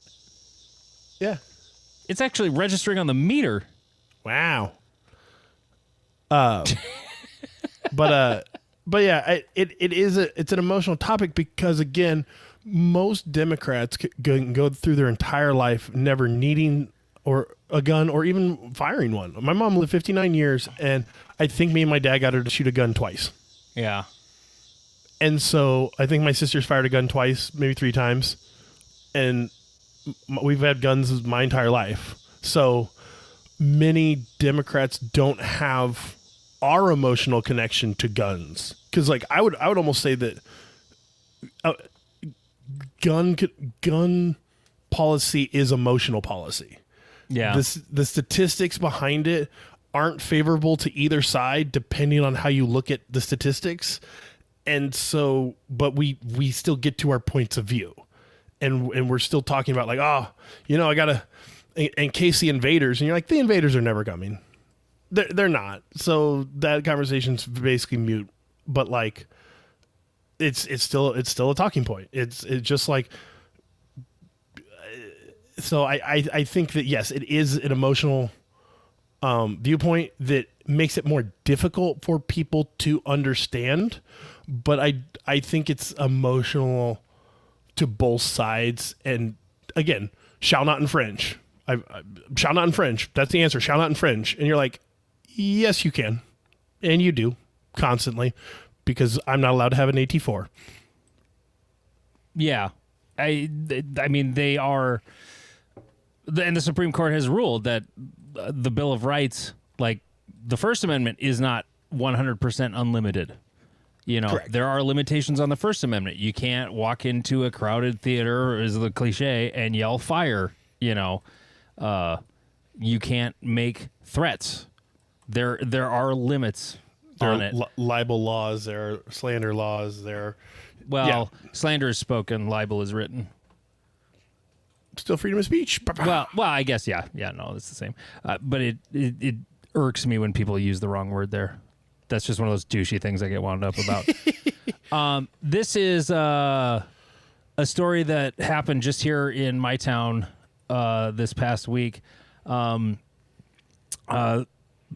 Yeah. It's actually registering on the meter. Wow. But yeah, it's an emotional topic because again, most Democrats can go through their entire life never needing or a gun or even firing one. My mom lived 59 years, and I think me and my dad got her to shoot a gun twice. Yeah. And so I think my sister's fired a gun twice, maybe 3 times, and we've had guns my entire life. So many Democrats don't have our emotional connection to guns, because like I would almost say that gun policy is emotional policy. Yeah. The statistics behind it aren't favorable to either side depending on how you look at the statistics. And so, but we still get to our points of view, and we're still talking about like, I gotta, in case the invaders, and you're like, the invaders are never coming. They're not. So that conversation's basically mute, but like, it's still a talking point. It's just like, so I think that yes, it is an emotional viewpoint that makes it more difficult for people to understand. But I think it's emotional to both sides. And again, shall not infringe. Shall not infringe. That's the answer. Shall not infringe. And you're like, yes, you can. And you do constantly, because I'm not allowed to have an AT4. Yeah. I mean, they are, and the Supreme Court has ruled that the Bill of Rights, like the First Amendment, is not 100% unlimited. Correct. There are limitations on the First Amendment. You can't walk into a crowded theater, is the cliche, and yell fire. You can't make threats. There are limits on it. Libel laws, there are slander laws, Slander is spoken, libel is written. Still freedom of speech. Well, I guess, yeah, no, it's the same. But it irks me when people use the wrong word there. That's just one of those douchey things I get wound up about. This is a story that happened just here in my town this past week.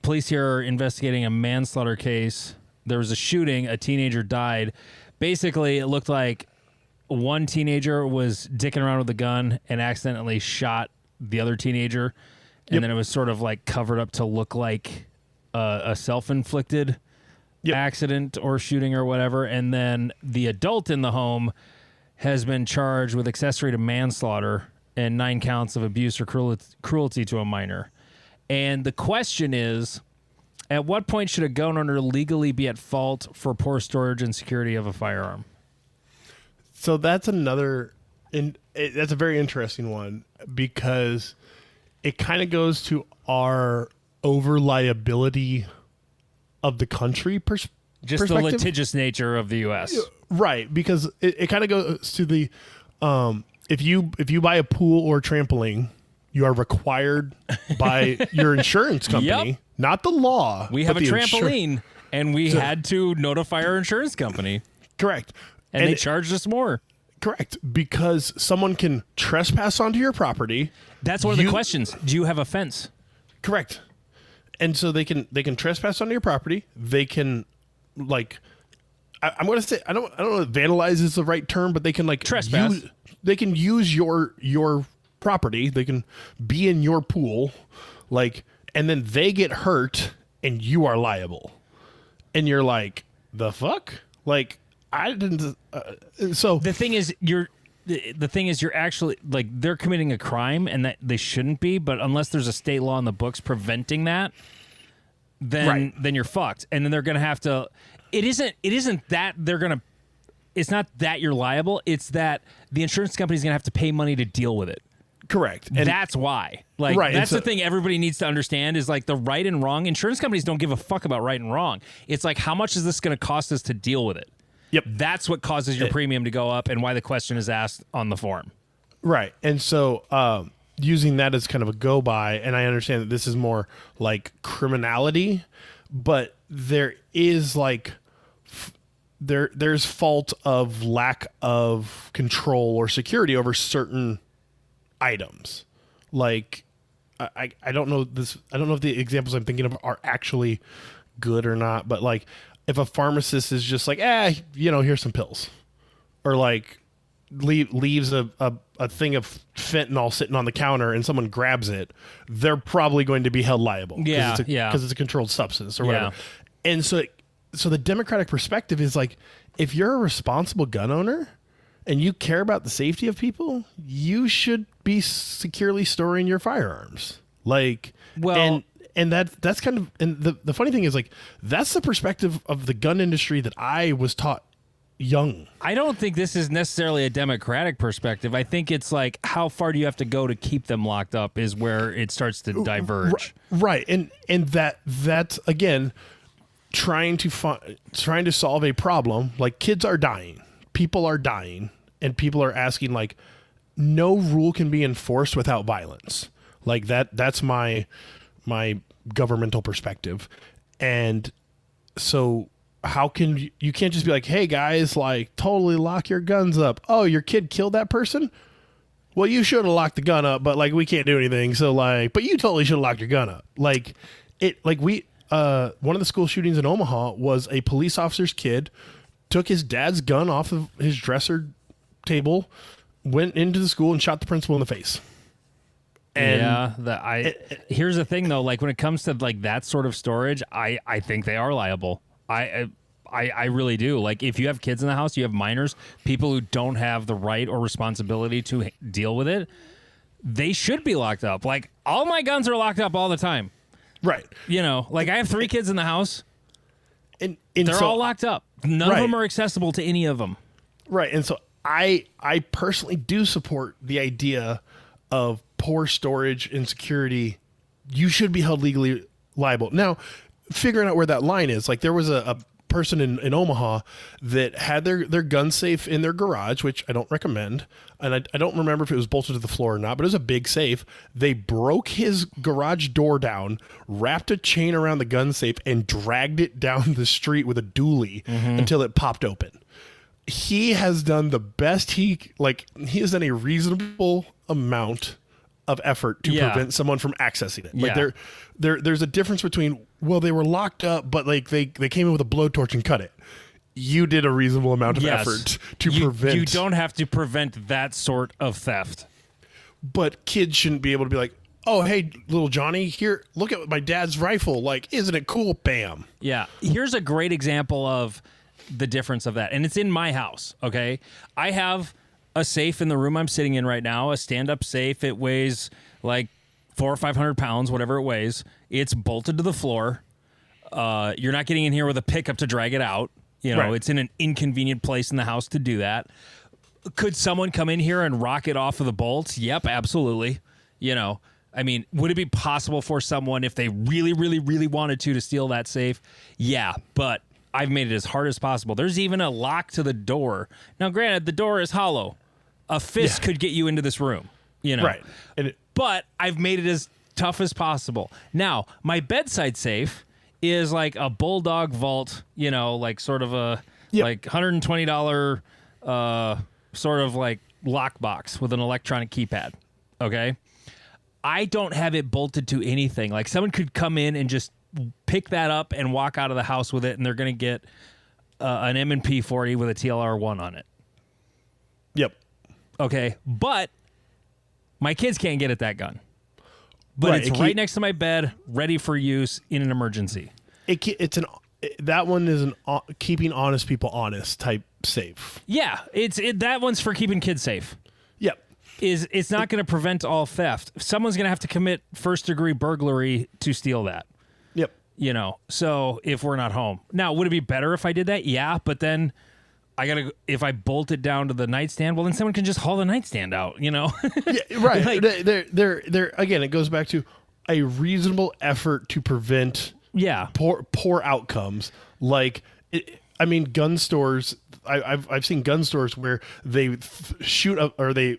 Police here are investigating a manslaughter case. There was a shooting. A teenager died. Basically, it looked like one teenager was dicking around with a gun and accidentally shot the other teenager. And then it was sort of like covered up to look like a self-inflicted accident or shooting or whatever. And then the adult in the home has been charged with accessory to manslaughter and 9 counts of abuse or cruelty to a minor. And the question is, at what point should a gun owner legally be at fault for poor storage and security of a firearm? So that's that's a very interesting one, because it kind of goes to our over liability of the country just the litigious nature of the U.S. Right, because it kind of goes to the if you buy a pool or trampoline, you are required by your insurance company, not the law. We have a trampoline, and we had to notify our insurance company. Correct. And they charged us more. Correct, because someone can trespass onto your property. That's one of the questions. Do you have a fence? Correct. And so they can trespass onto your property. They can, like, I'm going to say, I don't know if vandalize is the right term, but they can like trespass. They can use your property. They can be in your pool, like, and then they get hurt and you are liable. And you're like, the fuck? Like, I didn't. So the thing is, you're actually, like, they're committing a crime, and that they shouldn't be. But unless there's a state law in the books preventing that, then you're fucked. And then they're gonna have to. It isn't that they're gonna. It's not that you're liable. It's that the insurance company's gonna have to pay money to deal with it. Correct. And that's why. Like, Right, that's and the thing everybody needs to understand is like the right and wrong. Insurance companies don't give a fuck about right and wrong. It's like, how much is this going to cost us to deal with it? Yep. That's what causes your premium to go up and why the question is asked on the form. Right. And so using that as kind of a go by, and I understand that this is more like criminality, but there is like there's fault of lack of control or security over certain items. Like I don't know this. I don't know if the examples I'm thinking of are actually good or not, but like if a pharmacist is just like, here's some pills, or like leaves a thing of fentanyl sitting on the counter and someone grabs it, they're probably going to be held liable. Yeah, because it's a controlled substance or whatever. And so the democratic perspective is like, if you're a responsible gun owner and you care about the safety of people, you should be securely storing your firearms. Like, well, and that's kind of, and the funny thing is like, that's the perspective of the gun industry that I was taught young. I don't think this is necessarily a democratic perspective. I think it's like, how far do you have to go to keep them locked up is where it starts to diverge. Right. And that's again, trying to solve a problem. Like, kids are dying, people are dying, and people are asking like, no rule can be enforced without violence. Like that's my governmental perspective. And so how can you can't just be like, hey guys, like totally lock your guns up. Oh, your kid killed that person? Well, you should have locked the gun up, but like we can't do anything. So like, but you totally should have locked your gun up. Like one of the school shootings in Omaha was a police officer's kid took his dad's gun off of his dresser table, went into the school and shot the principal in the face. And here's the thing though, like when it comes to like that sort of storage, I think they are liable. I really do. Like if you have kids in the house, you have minors, people who don't have the right or responsibility to deal with it, they should be locked up. Like all my guns are locked up all the time. Right. You know, like I have 3 kids in the house and they're all locked up. None of them are accessible to any of them. Right. And so I personally do support the idea of poor storage and security. You should be held legally liable. Now, figuring out where that line is, like there was a person in Omaha that had their gun safe in their garage, which I don't recommend. And I don't remember if it was bolted to the floor or not, but it was a big safe. They broke his garage door down, wrapped a chain around the gun safe, and dragged it down the street with a dually until it popped open. He has done the best he has done a reasonable amount of effort to prevent someone from accessing it. Like there's a difference between, well, they were locked up, but like they came in with a blowtorch and cut it. You did a reasonable amount of effort to prevent. You don't have to prevent that sort of theft. But kids shouldn't be able to be like, oh, hey, little Johnny, here, look at my dad's rifle. Like, isn't it cool? Bam. Yeah. Here's a great example of the difference of that. And it's in my house, okay? I have a safe in the room I'm sitting in right now, a stand-up safe. It weighs like 400 or 500 pounds, whatever it weighs. It's bolted to the floor. You're not getting in here with a pickup to drag it out. You know, It's in an inconvenient place in the house to do that. Could someone come in here and rock it off of the bolts? Yep, absolutely. You know, I mean, would it be possible for someone, if they really, really, really wanted to steal that safe? Yeah, but I've made it as hard as possible. There's even a lock to the door. Now, granted, the door is hollow. A fist could get you into this room, you know. Right. But I've made it as tough as possible. Now, my bedside safe is like a bulldog vault, you know, like sort of a like $120 sort of like lockbox with an electronic keypad. Okay. I don't have it bolted to anything. Like someone could come in and just pick that up and walk out of the house with it, and they're going to get an M&P 40 with a TLR1 on it. Yep. Okay, but my kids can't get at that gun. But it's right next to my bed, ready for use in an emergency. That one is an keeping honest people honest type safe. Yeah, that one's for keeping kids safe. Yep. It's not going to prevent all theft. Someone's going to have to commit first-degree burglary to steal that. Yep. You know, so if we're not home. Now, would it be better if I did that? Yeah, but then if I bolt it down to the nightstand, well, then someone can just haul the nightstand out, Yeah, right. Like- They're again, it goes back to a reasonable effort to prevent Yeah. poor outcomes. Like, gun stores. I've seen gun stores where they shoot up or they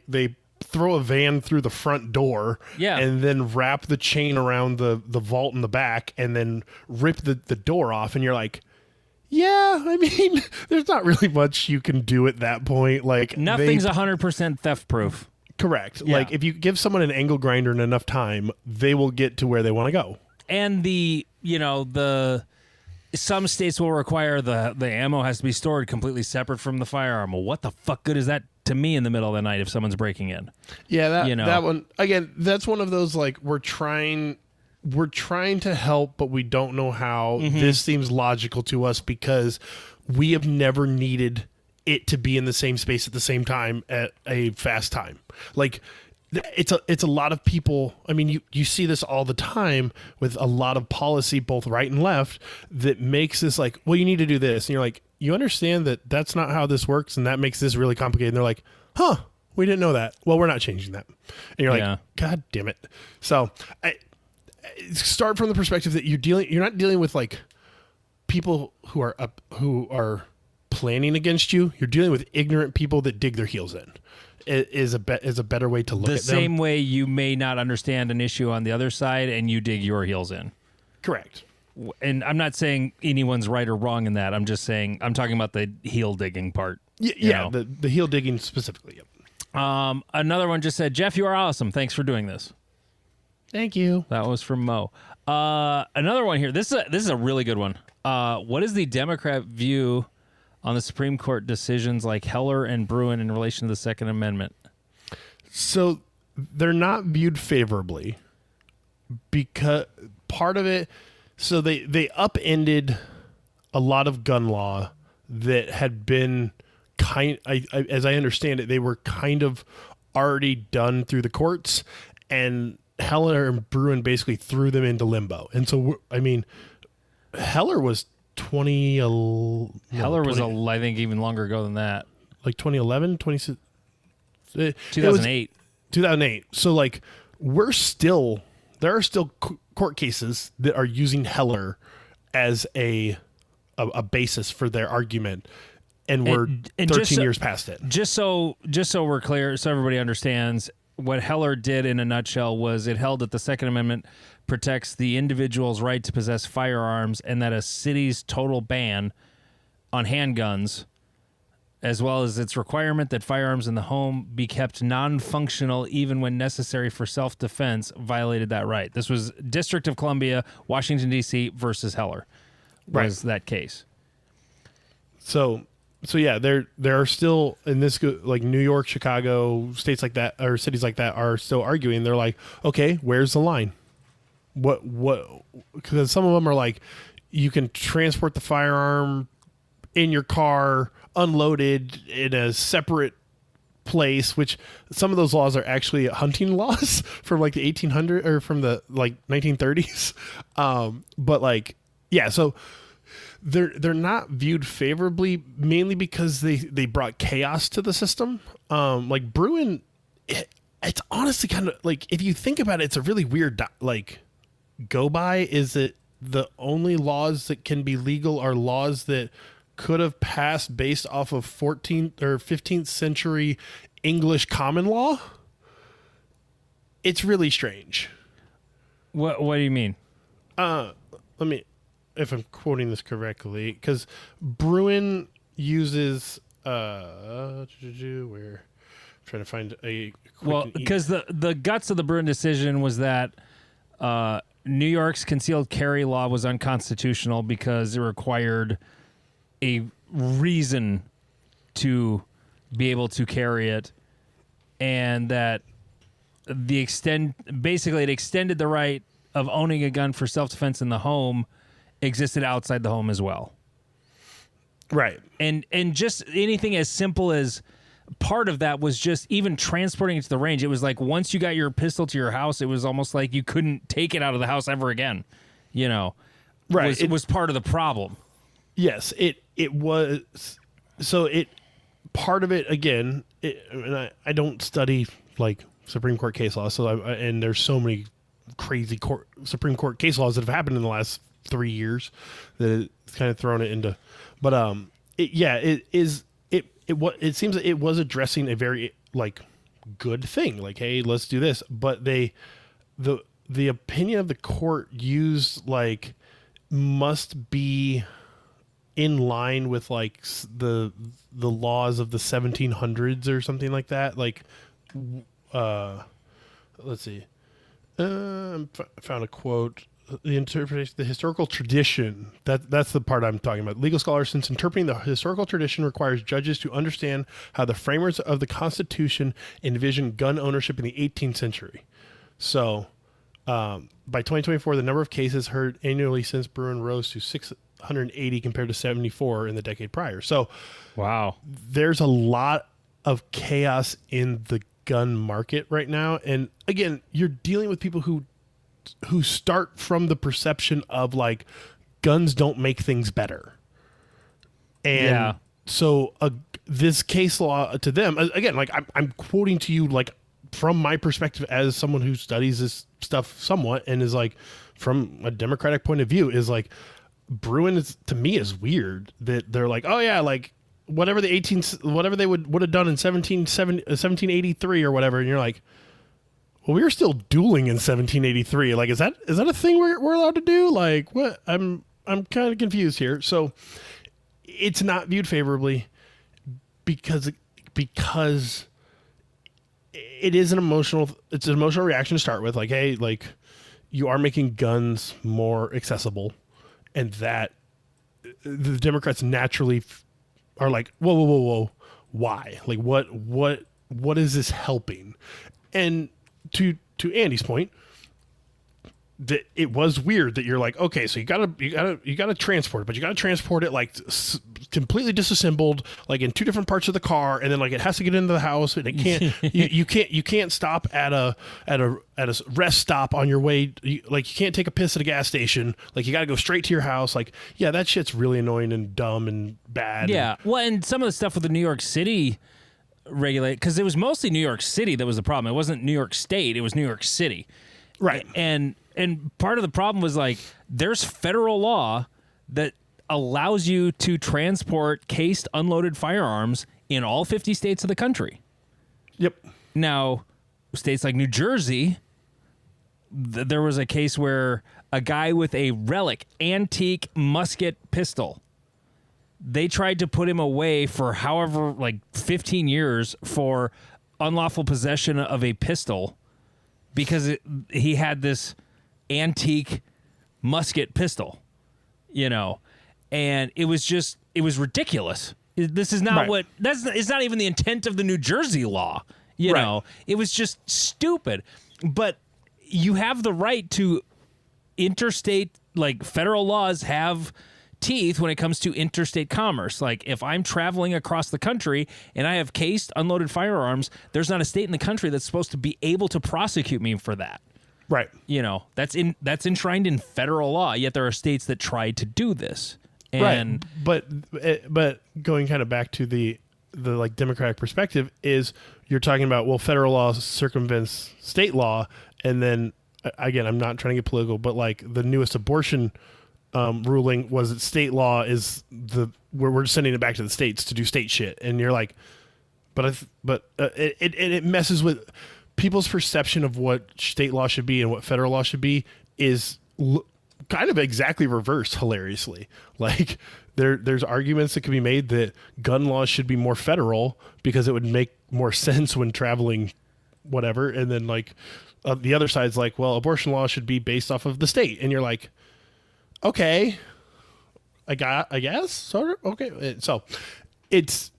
throw a van through the front door, Yeah. and then wrap the chain around the vault in the back, and then rip the door off, and you're like, yeah, I mean, there's not really much you can do at that point. Like, Nothing's 100% theft proof. correct. Yeah. Like, if you give someone an angle grinder and enough time, they will get to where they want to go. And some states will require the ammo has to be stored completely separate from the firearm. Well, what the fuck good is that to me in the middle of the night if someone's breaking in? Yeah, that one again. That's one of those, like, we're trying to help, but we don't know how. This seems logical to us because we have never needed it to be in the same space at the same time at a fast time. Like, it's a lot of people. I mean, you see this all the time with a lot of policy, both right and left, that makes this like, well, you need to do this, and you're like, you understand that that's not how this works, and that makes this really complicated. And they're like, huh, we didn't know that. Well, we're not changing that. And you're like, God damn it. So I start from the perspective that you're not dealing with like people who are planning against you. You're dealing with ignorant people that dig their heels in. Is a better way to look at them. The same way you may not understand an issue on the other side and you dig your heels in. Correct. And I'm not saying anyone's right or wrong in that. I'm just saying I'm talking about the heel digging part. Yeah, the heel digging specifically. Yep. Another one just said, Jeff, you are awesome. Thanks for doing this. Thank you. That was from Mo. Another one here. This is a really good one. What is the Democrat view on the Supreme Court decisions like Heller and Bruin in relation to the Second Amendment? So they're not viewed favorably because part of it, so they upended a lot of gun law that had been as I understand it, they were kind of already done through the courts, and Heller and Bruin basically threw them into limbo. And so, I mean, Heller was 2011. Heller was, I think, even longer ago than that. Like 2011, 2008. 2008. So, like, there are still court cases that are using Heller as a basis for their argument, and we're 13 years past it. Just so we're clear, so everybody understands, what Heller did in a nutshell was it held that the Second Amendment protects the individual's right to possess firearms, and that a city's total ban on handguns, as well as its requirement that firearms in the home be kept non-functional even when necessary for self-defense, violated that right. This was District of Columbia, Washington, D.C. versus Heller was that case. So yeah, there are still in this, like New York, Chicago, states like that or cities like that are still arguing. They're like, okay, where's the line? What? Because some of them are like, you can transport the firearm in your car, unloaded in a separate place, which some of those laws are actually hunting laws from like the 1800s or from the like 1930s. But like, yeah, so they're not viewed favorably, mainly because they brought chaos to the system. Like Bruin, it's honestly kind of like, if you think about it, it's a really weird like go by. Is it the only laws that can be legal are laws that could have passed based off of 14th or 15th century English common law? It's really strange. What do you mean? Let me, if I'm quoting this correctly, because Bruin uses where I'm trying to find a quick because the guts of the Bruin decision was that New York's concealed carry law was unconstitutional because it required a reason to be able to carry it, and that basically it extended the right of owning a gun for self-defense in the home existed outside the home as well. Right. And just anything as simple as part of that was just even transporting it to the range. It was like once you got your pistol to your house, it was almost like you couldn't take it out of the house ever again. You know, right. It was part of the problem. Yes, it was. so it part of it again, and I don't study like Supreme Court case law, so and there's so many crazy Supreme Court case laws that have happened in the last 3 years that it's kind of thrown it into, but it seems that it was addressing a very like good thing, like, hey, let's do this, but the opinion of the court used like must be in line with like the laws of the 1700s or something like that. Like, let's see. Found a quote. The interpretation, the historical tradition. That's the part I'm talking about. Legal scholars, since interpreting the historical tradition requires judges to understand how the framers of the Constitution envisioned gun ownership in the 18th century. So, by 2024, the number of cases heard annually since Bruin rose to 680 compared to 74 in the decade prior. So, wow, there's a lot of chaos in the gun market right now. And again, you're dealing with people who start from the perception of like guns don't make things better. And so this case law to them, again, like I'm quoting to you like from my perspective as someone who studies this stuff somewhat and is like from a democratic point of view is like Bruin is to me is weird that they're like, oh yeah, like whatever the 18th, whatever they would have done in 1783 or whatever. And you're like, well, we were still dueling in 1783. Like, is that a thing we're allowed to do? Like, what? I'm kind of confused here. So it's not viewed favorably because it is an emotional reaction to start with. Like, hey, like you are making guns more accessible, and that the Democrats naturally are like, whoa, why? Like, what is this helping? And to Andy's point, that it was weird that you're like, okay, so you gotta transport it, but you gotta transport it like completely disassembled, like in two different parts of the car, and then like it has to get into the house, and it can't. you can't stop at a rest stop on your way. Like you can't take a piss at a gas station. Like you gotta go straight to your house. Like that shit's really annoying and dumb and bad. Yeah, well, and some of the stuff with the New York City regulate, because it was mostly New York City that was the problem. It wasn't New York State, it was New York City. Right. And part of the problem was like there's federal law that allows you to transport cased unloaded firearms in all 50 states of the country. Yep. Now, states like New Jersey, there was a case where a guy with a relic antique musket pistol, they tried to put him away for however, like 15 years for unlawful possession of a pistol because he had this antique musket pistol, and it was ridiculous. This is not right. it's not even the intent of the New Jersey law, know. It was just stupid. But you have the right to interstate, like federal laws have teeth when it comes to interstate commerce. Like if I'm traveling across the country and I have cased unloaded firearms, there's not a state in the country that's supposed to be able to prosecute me for that. Right. That's enshrined in federal law, yet there are states that try to do this. And right. But going kind of back to the like democratic perspective is you're talking about, well, federal law circumvents state law, and then again, I'm not trying to get political, but like the newest abortion ruling was that state law is we're sending it back to the states to do state shit, and you're like, it messes with people's perception of what state law should be and what federal law should be is kind of exactly reversed. Hilariously, like there's arguments that could be made that gun laws should be more federal because it would make more sense when traveling, whatever, and then like the other side's like, well, abortion law should be based off of the state, and you're like, okay, I guess sort of okay. So it's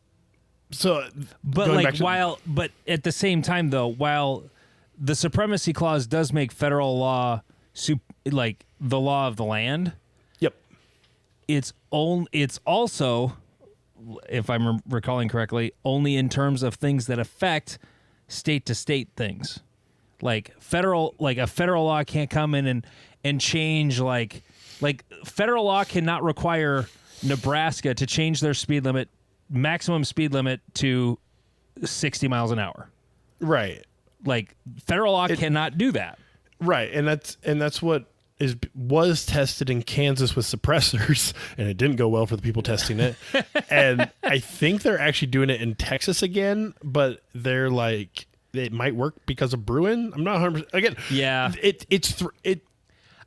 but like but at the same time though, while the supremacy clause does make federal law like the law of the land, yep, it's also, if I'm recalling correctly, only in terms of things that affect state to state things. Like a federal law can't come in and change like federal law cannot require Nebraska to change their speed limit maximum speed limit to 60 miles an hour. Right. Like federal law cannot do that. Right. And that's what was tested in Kansas with suppressors, and it didn't go well for the people testing it. And I think they're actually doing it in Texas again, but they're like, it might work because of Bruin. I'm not 100%. Again, yeah.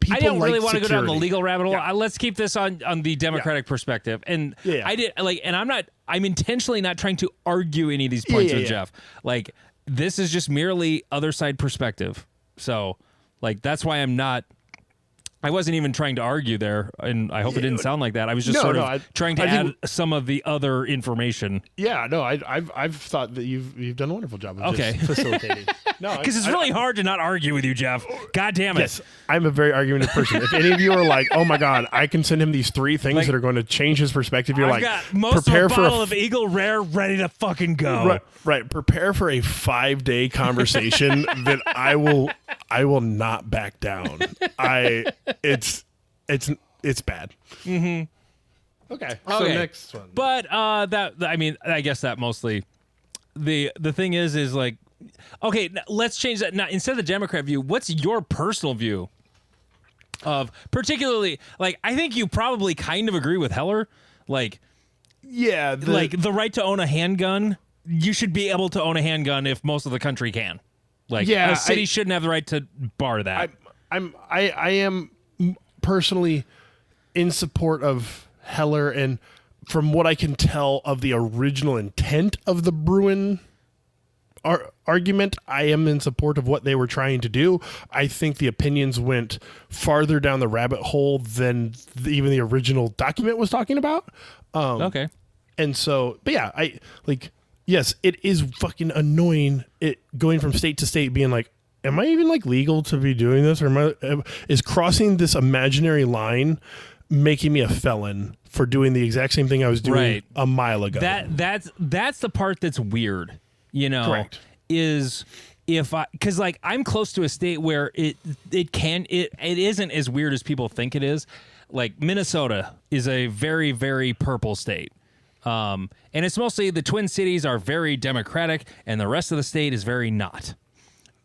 People I don't really like want to go down the security. legal rabbit hole. Yeah. Let's keep this on the Democratic perspective. And Yeah. I did and I'm intentionally not trying to argue any of these points with Jeff. Like, this is just merely other side perspective. So, like, that's why I wasn't even trying to argue there, and I hope it didn't sound like that. I was just trying to add some of the other information. Yeah, no, I've thought that you've done a wonderful job of Okay. just facilitating. No, Because it's really hard to not argue with you, Jeff. God damn it. Yes, I'm a very argumentative person. If any of you are like, oh my God, I can send him these 3 things that are going to change his perspective, you're I've like, got most prepare of a for bottle of Eagle Rare ready to fucking go. Right. Prepare for a 5-day conversation that I will not back down. It's bad. Mm-hmm. Okay. So next one. But I guess that mostly the thing is like, okay, let's change that. Now, instead of the Democrat view, what's your personal view of particularly, like, I think you probably kind of agree with Heller. Like, yeah, like the right to own a handgun. You should be able to own a handgun if most of the country can. Like, a city shouldn't have the right to bar that. I am personally in support of Heller, and from what I can tell of the original intent of the Bruin argument, I am in support of what they were trying to do. I think the opinions went farther down the rabbit hole than even the original document was talking about. Okay. And so, but yeah, yes, it is fucking annoying it going from state to state being like, am I even like legal to be doing this? Or is crossing this imaginary line making me a felon for doing the exact same thing I was doing a mile ago? That's the part that's weird, Correct. Is because like I'm close to a state where it isn't as weird as people think it is. Like Minnesota is a very, very purple state. And it's mostly the Twin Cities are very Democratic and the rest of the state is very not.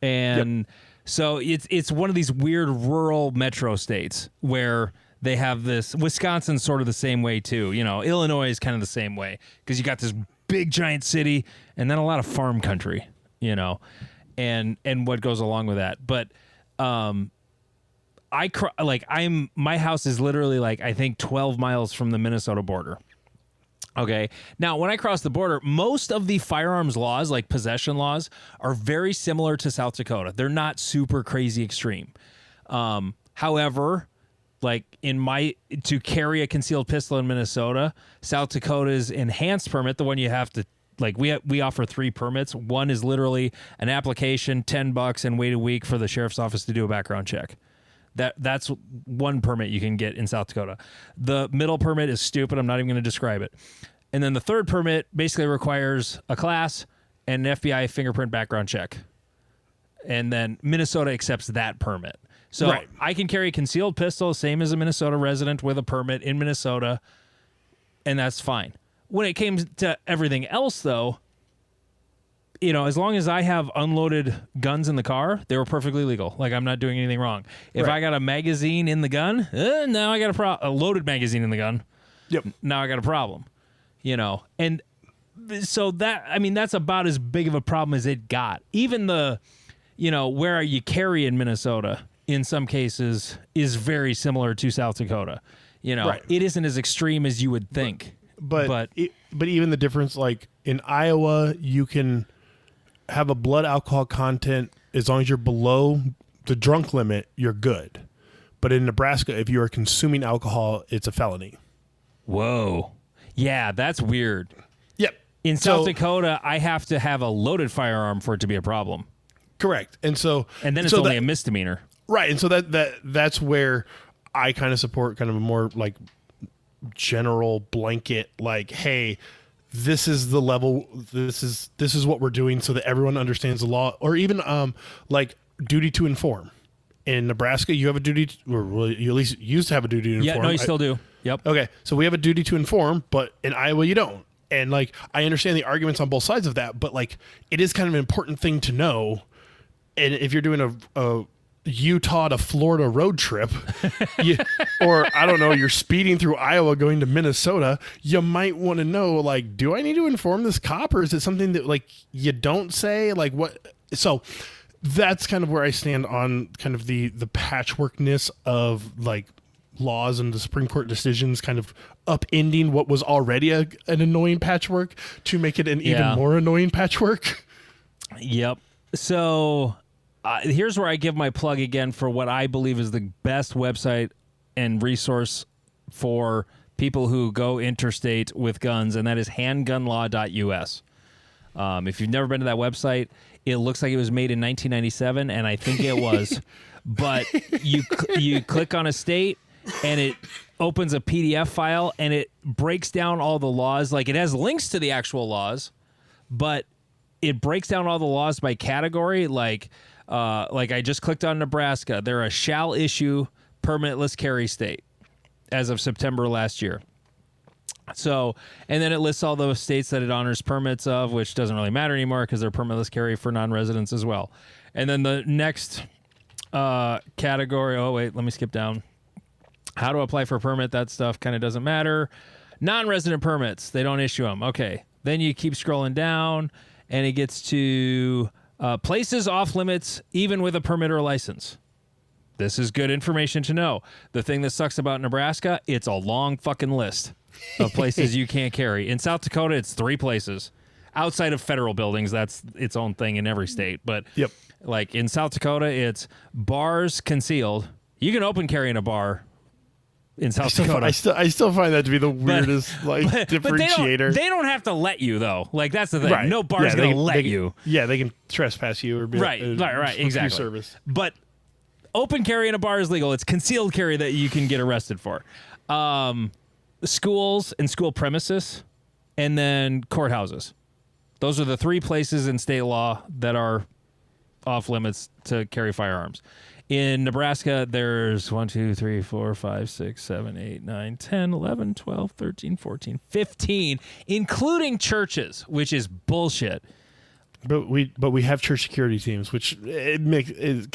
And so it's one of these weird rural metro states where they have this. Wisconsin's sort of the same way too. Illinois is kind of the same way because you got this big giant city and then a lot of farm country, and what goes along with that. But my house is literally like I think 12 miles from the Minnesota border. Okay. Now, when I cross the border, most of the firearms laws, like possession laws, are very similar to South Dakota. They're not super crazy extreme. However, like to carry a concealed pistol in Minnesota, South Dakota's enhanced permit, the one you have to, like, we offer 3 permits. One is literally an application, $10, and wait a week for the sheriff's office to do a background check. That's one permit you can get in South Dakota. The middle permit is stupid. I'm not even going to describe it. And then the third permit basically requires a class and an FBI fingerprint background check. And then Minnesota accepts that permit. So I can carry a concealed pistol, same as a Minnesota resident with a permit in Minnesota, and that's fine. When it came to everything else, though, as long as I have unloaded guns in the car, they were perfectly legal. Like, I'm not doing anything wrong. If I got a magazine in the gun, now I got a loaded magazine in the gun. Yep. Now I got a problem, And so that's about as big of a problem as it got. Even the, where you carry in Minnesota, in some cases, is very similar to South Dakota. It isn't as extreme as you would think. But even the difference, like in Iowa, you can have a blood alcohol content as long as you're below the drunk limit, you're good. But in Nebraska, if you are consuming alcohol, it's a felony. Whoa. Yeah, that's weird. Yep. In South Dakota, I have to have a loaded firearm for it to be a problem. Correct. And then it's only a misdemeanor. Right. And so that's where I kind of support kind of a more like general blanket, like, hey, this is the level, this is what we're doing so that everyone understands the law, or even like duty to inform. In Nebraska, you have a duty or you at least used to have a duty to inform. Yeah, no, you still do. Yep. Okay, so we have a duty to inform, but in Iowa you don't. And like, I understand the arguments on both sides of that, but like, it is kind of an important thing to know. And if you're doing a Utah to Florida road trip, or I don't know, you're speeding through Iowa going to Minnesota, you might want to know, like, do I need to inform this cop, or is it something that like you don't say? Like what? So that's kind of where I stand on kind of the patchworkness of like laws and the Supreme Court decisions kind of upending what was already an annoying patchwork to make it an even more annoying patchwork. Yep. So here's where I give my plug again for what I believe is the best website and resource for people who go interstate with guns, and that is handgunlaw.us. If you've never been to that website, it looks like it was made in 1997, and I think it was. But you click on a state, and it opens a PDF file, and it breaks down all the laws. Like, it has links to the actual laws, but it breaks down all the laws by category. Like I just clicked on Nebraska. They're a shall issue permitless carry state as of September last year. So, and then it lists all those states that it honors permits of, which doesn't really matter anymore because they're permitless carry for non-residents as well. And then the next category, oh wait, let me skip down. How to apply for a permit, that stuff kind of doesn't matter. Non-resident permits, they don't issue them. Okay. Then you keep scrolling down, and it gets to places off limits, even with a permit or license. This is good information to know. The thing that sucks about Nebraska, it's a long fucking list of places you can't carry. In South Dakota, it's 3 places. Outside of federal buildings, that's its own thing in every state. But like in South Dakota, it's bars concealed. You can open carry in a bar in South Dakota. I still find that to be the weirdest differentiator. But they don't have to let you, though. Like, that's the thing. Right. No bar's going to let you. Yeah, they can trespass you or be right, exactly. Service. But open carry in a bar is legal. It's concealed carry that you can get arrested for. Schools and school premises, and then courthouses. Those are the 3 places in state law that are off limits to carry firearms. In Nebraska, there's 1, 2, 3, 4, 5, 6, 7, 8, 9, 10, 11, 12, 13, 14, 15, including churches, which is bullshit. But we have church security teams, which it's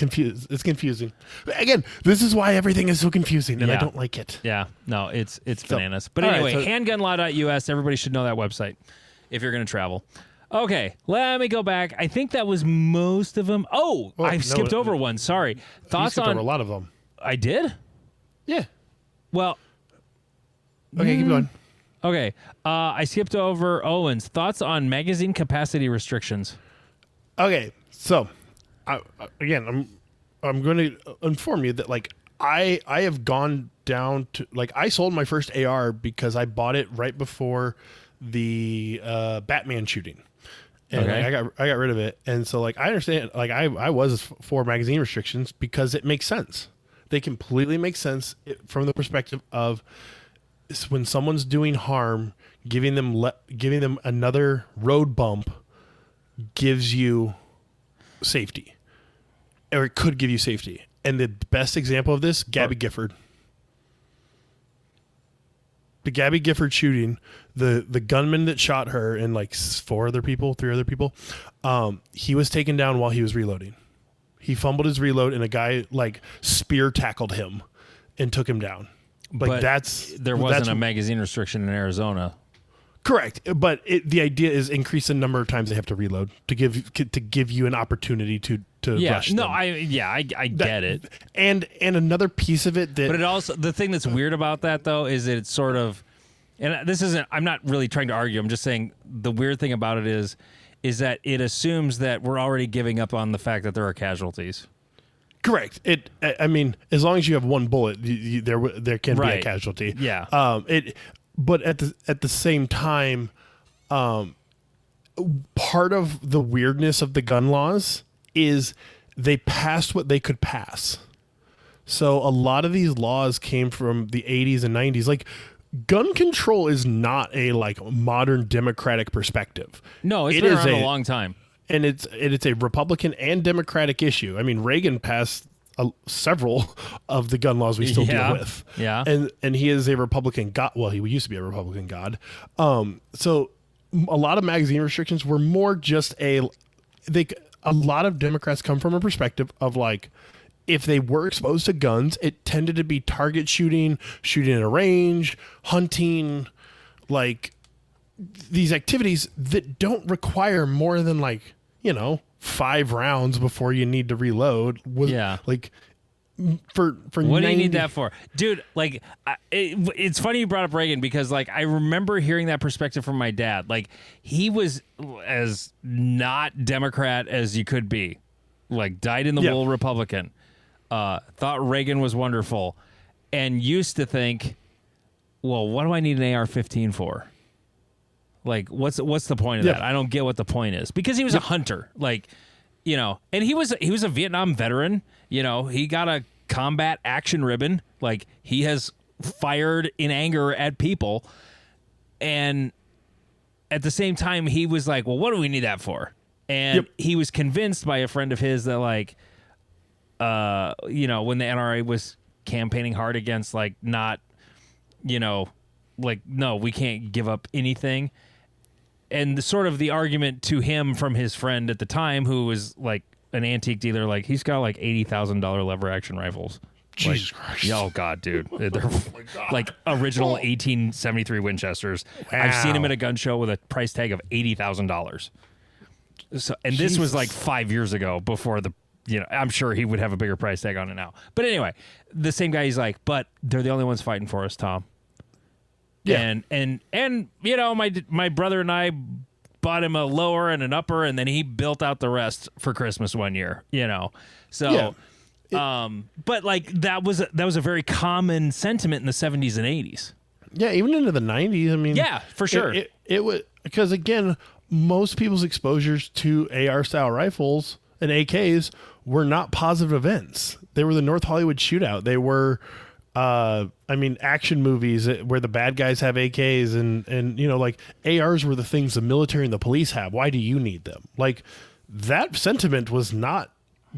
confusing. Again, this is why everything is so confusing, and I don't like it. Yeah, no, it's bananas. But anyway, handgunlaw.us, everybody should know that website if you're going to travel. Okay, let me go back. I think that was most of them. Oh, I skipped over one. Sorry. Thoughts on over a lot of them? I did? Yeah. Well. Okay, keep going. Okay, I skipped over Owen's thoughts on magazine capacity restrictions. Okay, so I'm going to inform you that like I have gone down to like I sold my first AR because I bought it right before the Batman shooting. And I got rid of it. And so like I understand like I was for magazine restrictions because it makes sense. They completely make sense from the perspective of when someone's doing harm, giving them another road bump gives you safety. Or it could give you safety. And the best example of this, Gabby Gifford. The Gabby Gifford shooting, the gunman that shot her and like 3 other people, he was taken down while he was reloading. He fumbled his reload and a guy like spear tackled him and took him down. Like but there wasn't a magazine restriction in Arizona. Correct, but the idea is increase the number of times they have to reload to give you an opportunity to rush them. I get it. And another piece of it but it also the thing that's weird about that though is that it's sort of, and this isn't. I'm not really trying to argue. I'm just saying the weird thing about it is that it assumes that we're already giving up on the fact that there are casualties. Correct. I mean, as long as you have one bullet, there can be a casualty. Yeah. But at the same time, part of the weirdness of the gun laws is they passed what they could pass. So a lot of these laws came from the 80s and 90s. Like gun control is not a like modern democratic perspective. No, it's been around a long time. And it's a Republican and Democratic issue. I mean, Reagan passed several of the gun laws we still deal with. Yeah. And he is a Republican god. Well, he used to be a Republican god. So a lot of magazine restrictions were more just a lot of Democrats come from a perspective of like, if they were exposed to guns, it tended to be target shooting in a range, hunting, like these activities that don't require more than like, 5 rounds before you need to reload. Like for what do you need that for, dude? Like, it's funny you brought up Reagan, because like I remember hearing that perspective from my dad. Like, he was as not Democrat as you could be, like dyed in the wool Republican. Thought Reagan was wonderful, and used to think, well, what do I need an AR-15 for? Like, what's the point of that? I don't get what the point is, because he was a hunter, like, and he was a Vietnam veteran. He got a combat action ribbon. Like, he has fired in anger at people, and at the same time, he was like, well, what do we need that for? And he was convinced by a friend of his that like, when the NRA was campaigning hard against like not, like, no, we can't give up anything. And the argument to him from his friend at the time, who was like an antique dealer, like he's got like $80,000 lever action rifles. Jesus Christ. Oh God, dude. They're like original 1873 Winchesters. Wow. I've seen him at a gun show with a price tag of $80,000. So, and this was like 5 years ago before the, I'm sure he would have a bigger price tag on it now. But anyway, the same guy, he's like, but they're the only ones fighting for us, Tom. Yeah. And my brother and I bought him a lower and an upper, and then he built out the rest for Christmas one year, So, but like that was a very common sentiment in the 70s and 80s. Yeah, even into the 90s. I mean, yeah, for sure. It was because, again, most people's exposures to AR style rifles and AKs were not positive events. They were the North Hollywood shootout. They were action movies where the bad guys have AKs and like ARs were the things the military and the police have. Why do you need them? Like, that sentiment was not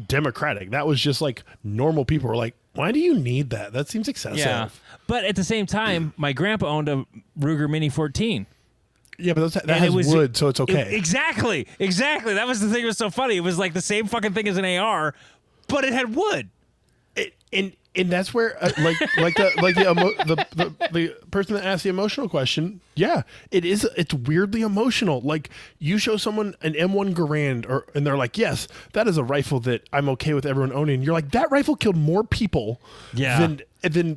democratic. That was just like normal people were like, why do you need that? That seems excessive. Yeah. But at the same time, my grandpa owned a Ruger Mini 14. Yeah, but that has wood, so it's okay. Exactly. That was the thing that was so funny. It was like the same fucking thing as an AR, but it had wood. And that's where, the person that asked the emotional question, it's weirdly emotional. Like, you show someone an M1 Garand, and they're like, yes, that is a rifle that I'm okay with everyone owning. And you're like, that rifle killed more people than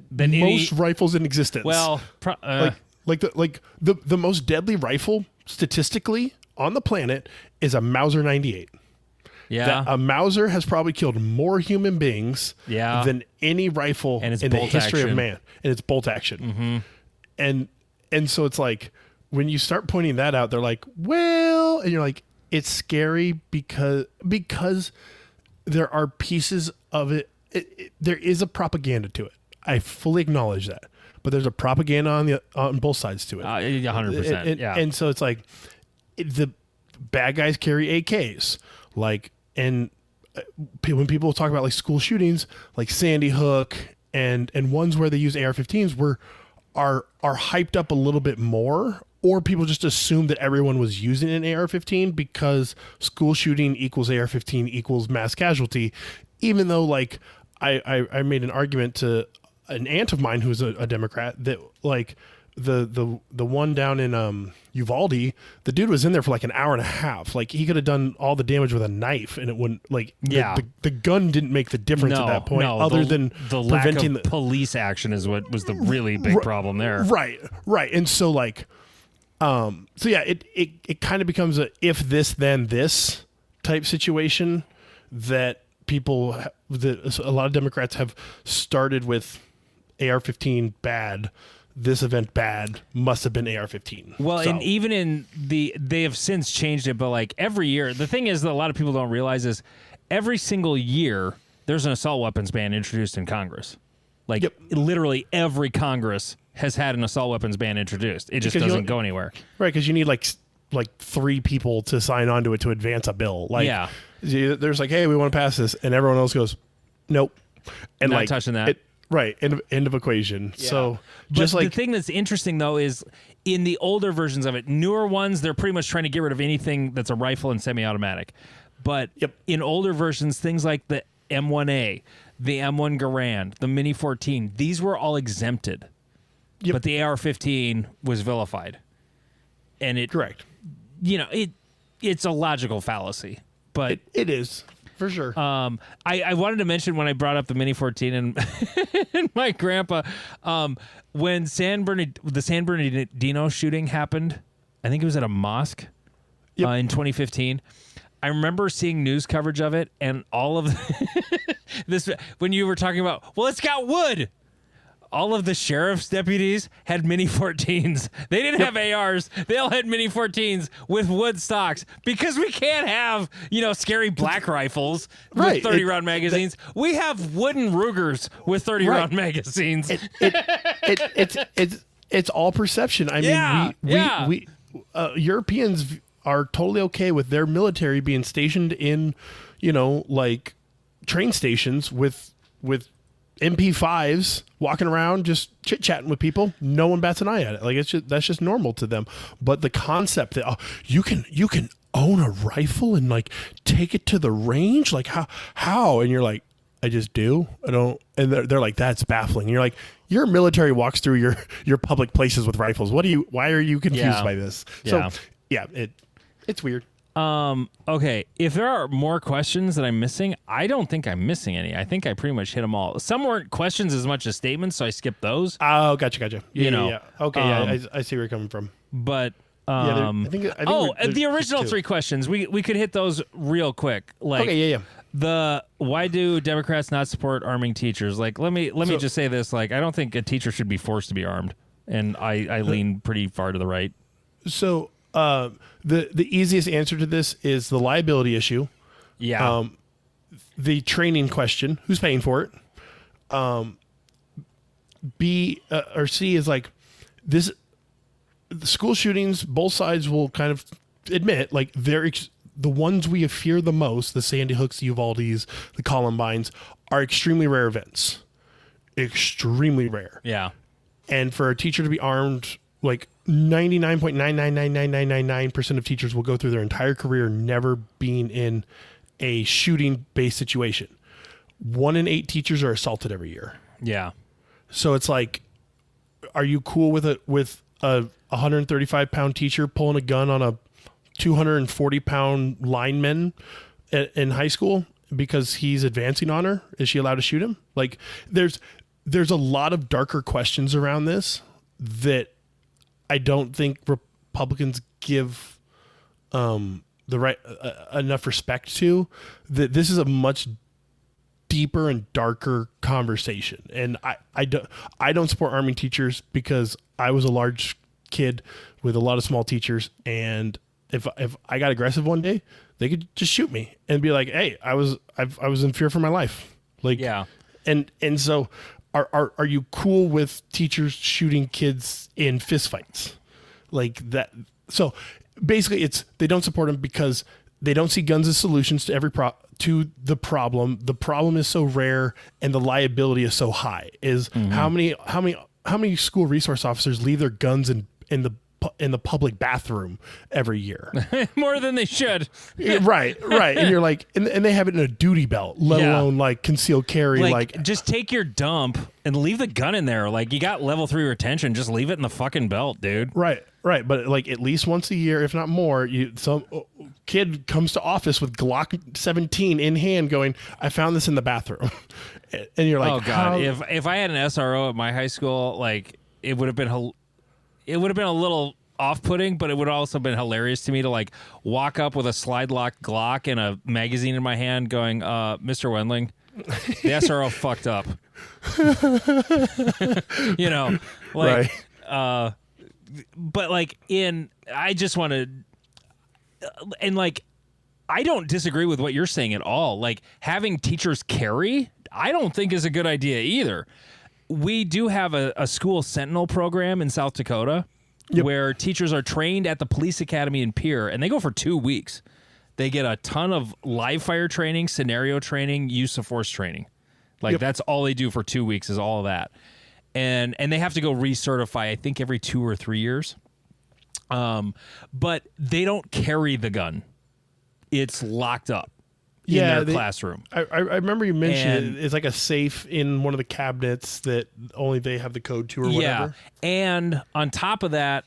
most rifles in existence. Well, the most deadly rifle statistically on the planet is a Mauser 98. Yeah, a Mauser has probably killed more human beings than any rifle in the history of man, and it's bolt action. Mm-hmm. And so it's like, when you start pointing that out, they're like, well, and you're like, it's scary because there are pieces of it. There is a propaganda to it. I fully acknowledge that, but there's a propaganda on both sides to it. 100%. Yeah, and so it's like, the bad guys carry AKs, like. And when people talk about like school shootings, like Sandy Hook and ones where they use AR-15s are hyped up a little bit more, or people just assume that everyone was using an AR-15 because school shooting equals AR-15 equals mass casualty. Even though, like, I made an argument to an aunt of mine who's a Democrat that, like, the one down in Uvalde, the dude was in there for like an hour and a half. Like, he could have done all the damage with a knife, and it wouldn't, like, the gun didn't make the difference at that point, other than the preventing lack of police action is what was the really big problem there. Right. And so, like, it kind of becomes a if this then this type situation that a lot of Democrats have started with AR-15 bad. This event bad, must have been AR-15. Well, and even they have since changed it, but like every year, the thing is that a lot of people don't realize is every single year there's an assault weapons ban introduced in Congress. Like, literally every Congress has had an assault weapons ban introduced. It just doesn't go anywhere. Right, because you need like 3 people to sign on to it to advance a bill. Like, there's like, hey, we want to pass this, and everyone else goes, nope. And not like touching that. Right. End of equation. Yeah. So But just like the thing that's interesting though is in the older versions of it, newer ones, they're pretty much trying to get rid of anything that's a rifle and semi-automatic. But in older versions, things like the M1A, the M1 Garand, the Mini 14, these were all exempted. But the AR-15 was vilified. And it correct. It's a logical fallacy. But It is. For sure. I wanted to mention when I brought up the Mini 14 and, and my grandpa, when the San Bernardino shooting happened, I think it was at a mosque in 2015. I remember seeing news coverage of it and all of this when you were talking about, well, it's got wood. All of the sheriff's deputies had Mini 14s. They didn't have ARs. They all had Mini 14s with wood stocks because we can't have, scary black rifles with 30-round magazines. We have wooden Rugers with 30-round magazines. It's all perception. I mean, we Europeans are totally okay with their military being stationed in, like train stations with MP5s walking around just chit-chatting with people. No one bats an eye at it. Like that's just normal to them. But the concept that you can own a rifle and like take it to the range, like how and you're like, I just do. I don't. And they're like, that's baffling. And you're like, your military walks through your public places with rifles. Why are you confused by this? So it's weird. Okay, if there are more questions that I'm missing, I don't think I'm missing any. I think I pretty much hit them all. Some weren't questions as much as statements, so I skipped those. Oh, gotcha. Yeah. Okay, I see where you're coming from. But I think the original three questions, we could hit those real quick. Like, okay, the why do Democrats not support arming teachers? Like, let me just say this. Like, I don't think a teacher should be forced to be armed, and I lean pretty far to the right. So. The easiest answer to this is the liability issue. Yeah. The training question, who's paying for it? B or C is like this. The school shootings, both sides will kind of admit, like the ones we fear the most, the Sandy Hooks, the Uvaldes, the Columbines, are extremely rare events. Extremely rare. Yeah. And for a teacher to be armed, like 99.9999999% of teachers will go through their entire career never being in a shooting-based situation. 1 in 8 teachers are assaulted every year. Yeah. So it's like, are you cool with a 135-pound teacher pulling a gun on a 240-pound lineman in high school because he's advancing on her? Is she allowed to shoot him? Like, there's a lot of darker questions around this that I don't think Republicans give the right enough respect to. That this is a much deeper and darker conversation, and I don't support arming teachers because I was a large kid with a lot of small teachers, and if I got aggressive one day, they could just shoot me and be like, "Hey, I was in fear for my life." Like, yeah, and so. Are you cool with teachers shooting kids in fistfights like that? So basically, they don't support them because they don't see guns as solutions to to the problem. The problem is so rare, and the liability is so high. How many school resource officers leave their guns in the public bathroom every year? More than they should. right. And you're like, and they have it in a duty belt, let alone like concealed carry. Like, just take your dump and leave the gun in there. Like, you got level 3 retention. Just leave it in the fucking belt, dude. Right. But like at least once a year, if not more, some kid comes to office with Glock 17 in hand going, I found this in the bathroom. And you're like, oh God, if I had an SRO at my high school, like it would have been a little off-putting, but it would also have been hilarious to me to like walk up with a slide lock Glock and a magazine in my hand going, Mr. Wendling, the SRO fucked up. But like I just want to, and like, I don't disagree with what you're saying at all. Like having teachers carry, I don't think is a good idea either. We do have a school sentinel program in South Dakota where teachers are trained at the police academy in Pierre, and they go for 2 weeks. They get a ton of live fire training, scenario training, use of force training. Like Yep. that's all they do for 2 weeks is all of that. And they have to go recertify, I think, every 2 or 3 years. But they don't carry the gun. It's locked up in their classroom. I remember you mentioned And- it's like a safe in one of the cabinets that only they have the code to or whatever. Yeah. And on top of that,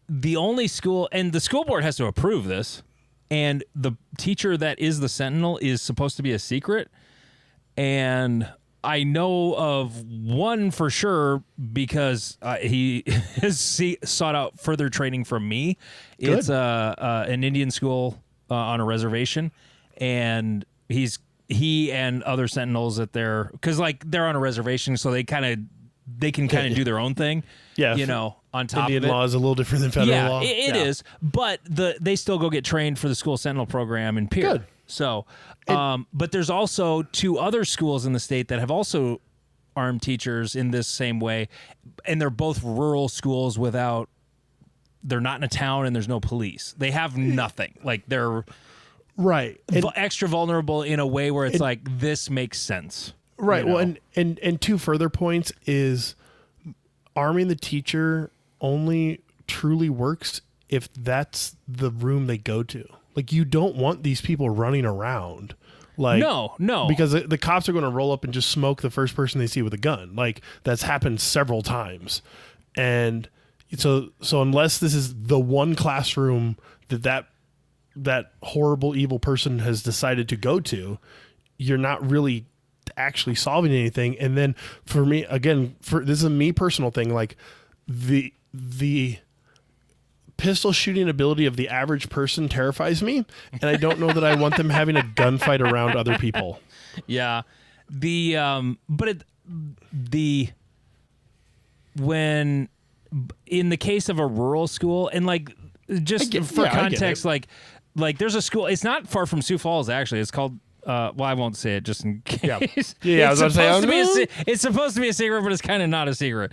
the only school, and the school board has to approve this, and the teacher that is the sentinel is supposed to be a secret. And I know of one for sure because he has sought out further training from me. Good. It's an Indian school on a reservation, and he and other sentinels at their, because like they're on a reservation, so they can do their own thing. Yeah. You know, on top Indian of it. law is a little different than federal law. It is, but they still go get trained for the school sentinel program in Pierre. Good. So, but there's also 2 other schools in the state that have also armed teachers in this same way, and they're both rural schools they're not in a town and there's no police. They have nothing. Like they're Right. extra vulnerable in a way where it's like, this makes sense. Right. You know? Well, and 2 further points is arming the teacher only truly works if that's the room they go to. Like, you don't want these people running around. Like, No. because the cops are going to roll up and just smoke the first person they see with a gun. Like, that's happened several times. And so unless this is the one classroom that horrible evil person has decided to go to, you're not really actually solving anything. And then for me, again, this is a me personal thing, like the pistol shooting ability of the average person terrifies me, and I don't know that I want them having a gunfight around other people. Yeah. When in the case of a rural school, and like just for context, like there's a school, it's not far from Sioux Falls actually. It's called well, I won't say it just in case. Yeah, I was about to say, it's supposed to be a secret, but it's kind of not a secret.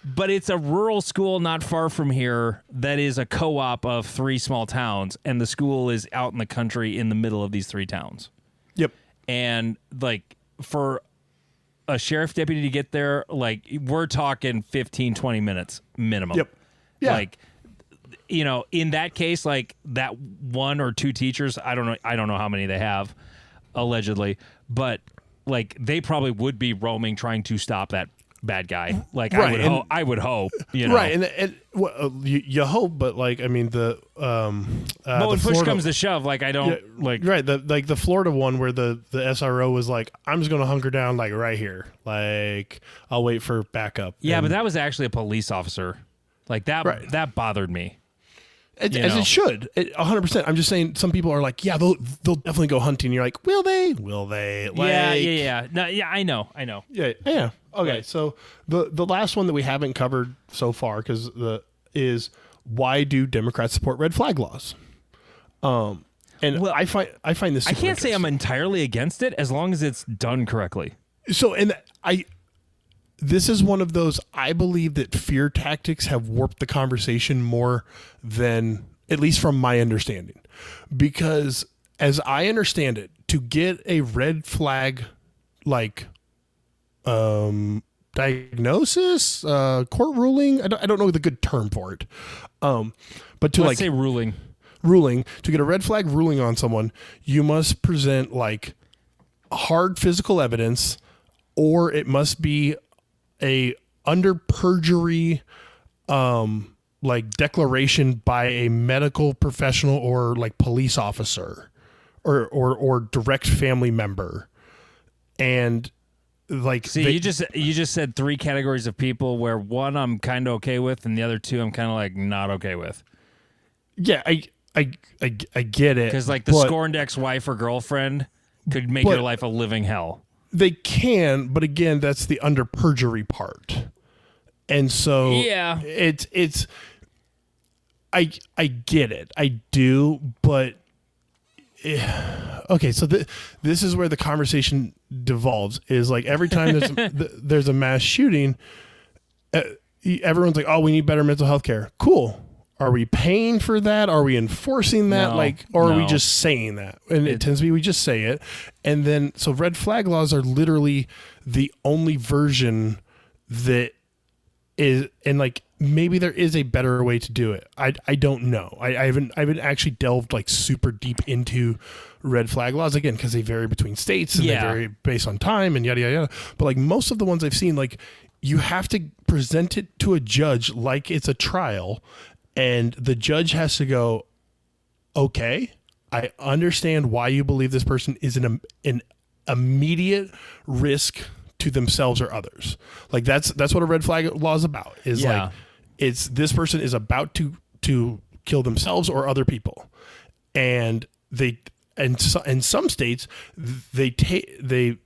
But it's a rural school not far from here that is a co-op of 3 small towns, and the school is out in the country in the middle of these 3 towns. Yep. And like for a sheriff deputy to get there, like we're talking 15, 20 minutes minimum. Yep. Yeah. Like, you know, in that case, like that 1 or 2 teachers, I don't know how many they have allegedly, but like they probably would be roaming trying to stop that bad guy. Like right. I would hope, you know. Right, and well, you hope, but like I mean the but when push comes to shove, like I don't like right the Florida one where the SRO was like, I'm just gonna hunker down like right here, like I'll wait for backup. Yeah, and, but that was actually a police officer. Like that Right. that bothered me. as know. it should, 100%. I'm just saying some people are like, yeah, they'll definitely go hunting. You're like, will they? Like, Yeah. No, yeah, I know. Yeah. Okay, Right. so the last one that we haven't covered so far is why do Democrats support red flag laws? And Well, I find this. I Super can't say I'm interesting. entirely against it as long as it's done correctly. So, this is one of those, I believe that fear tactics have warped the conversation more than, at least from my understanding. Because as I understand it, to get a red flag, like, diagnosis, court ruling, I don't know the good term for it. But to Let's say ruling. to get a red flag ruling on someone, you must present like hard physical evidence, or it must be a under perjury like declaration by a medical professional or like police officer or direct family member. And like See, you just said 3 categories of people where 1 I'm kind of okay with and the other 2 I'm kind of like not okay with. yeah, I get it, Because like the but scorned ex-wife or girlfriend could make your life a living hell. they can, but again, that's the under perjury part. And so Yeah. it's I get it. I do, but okay, so this is where the conversation devolves, is like every time there's a mass shooting, everyone's like, oh, we need better mental health care. Cool. Are we paying for that? Are we enforcing that? No, or are we no. just saying that? And it tends to be we just say it. And then, so red flag laws are literally the only version that is, and like, maybe there is a better way to do it. I don't know. I haven't actually delved like super deep into red flag laws again, because they vary between states and they vary based on time and yada, yada, yada. But like most of the ones I've seen, like you have to present it to a judge like it's a trial, and the judge has to go, okay, I understand why you believe this person is an immediate risk to themselves or others. Like that's what a red flag law is about. Is like it's this person is about to kill themselves or other people, and in some states they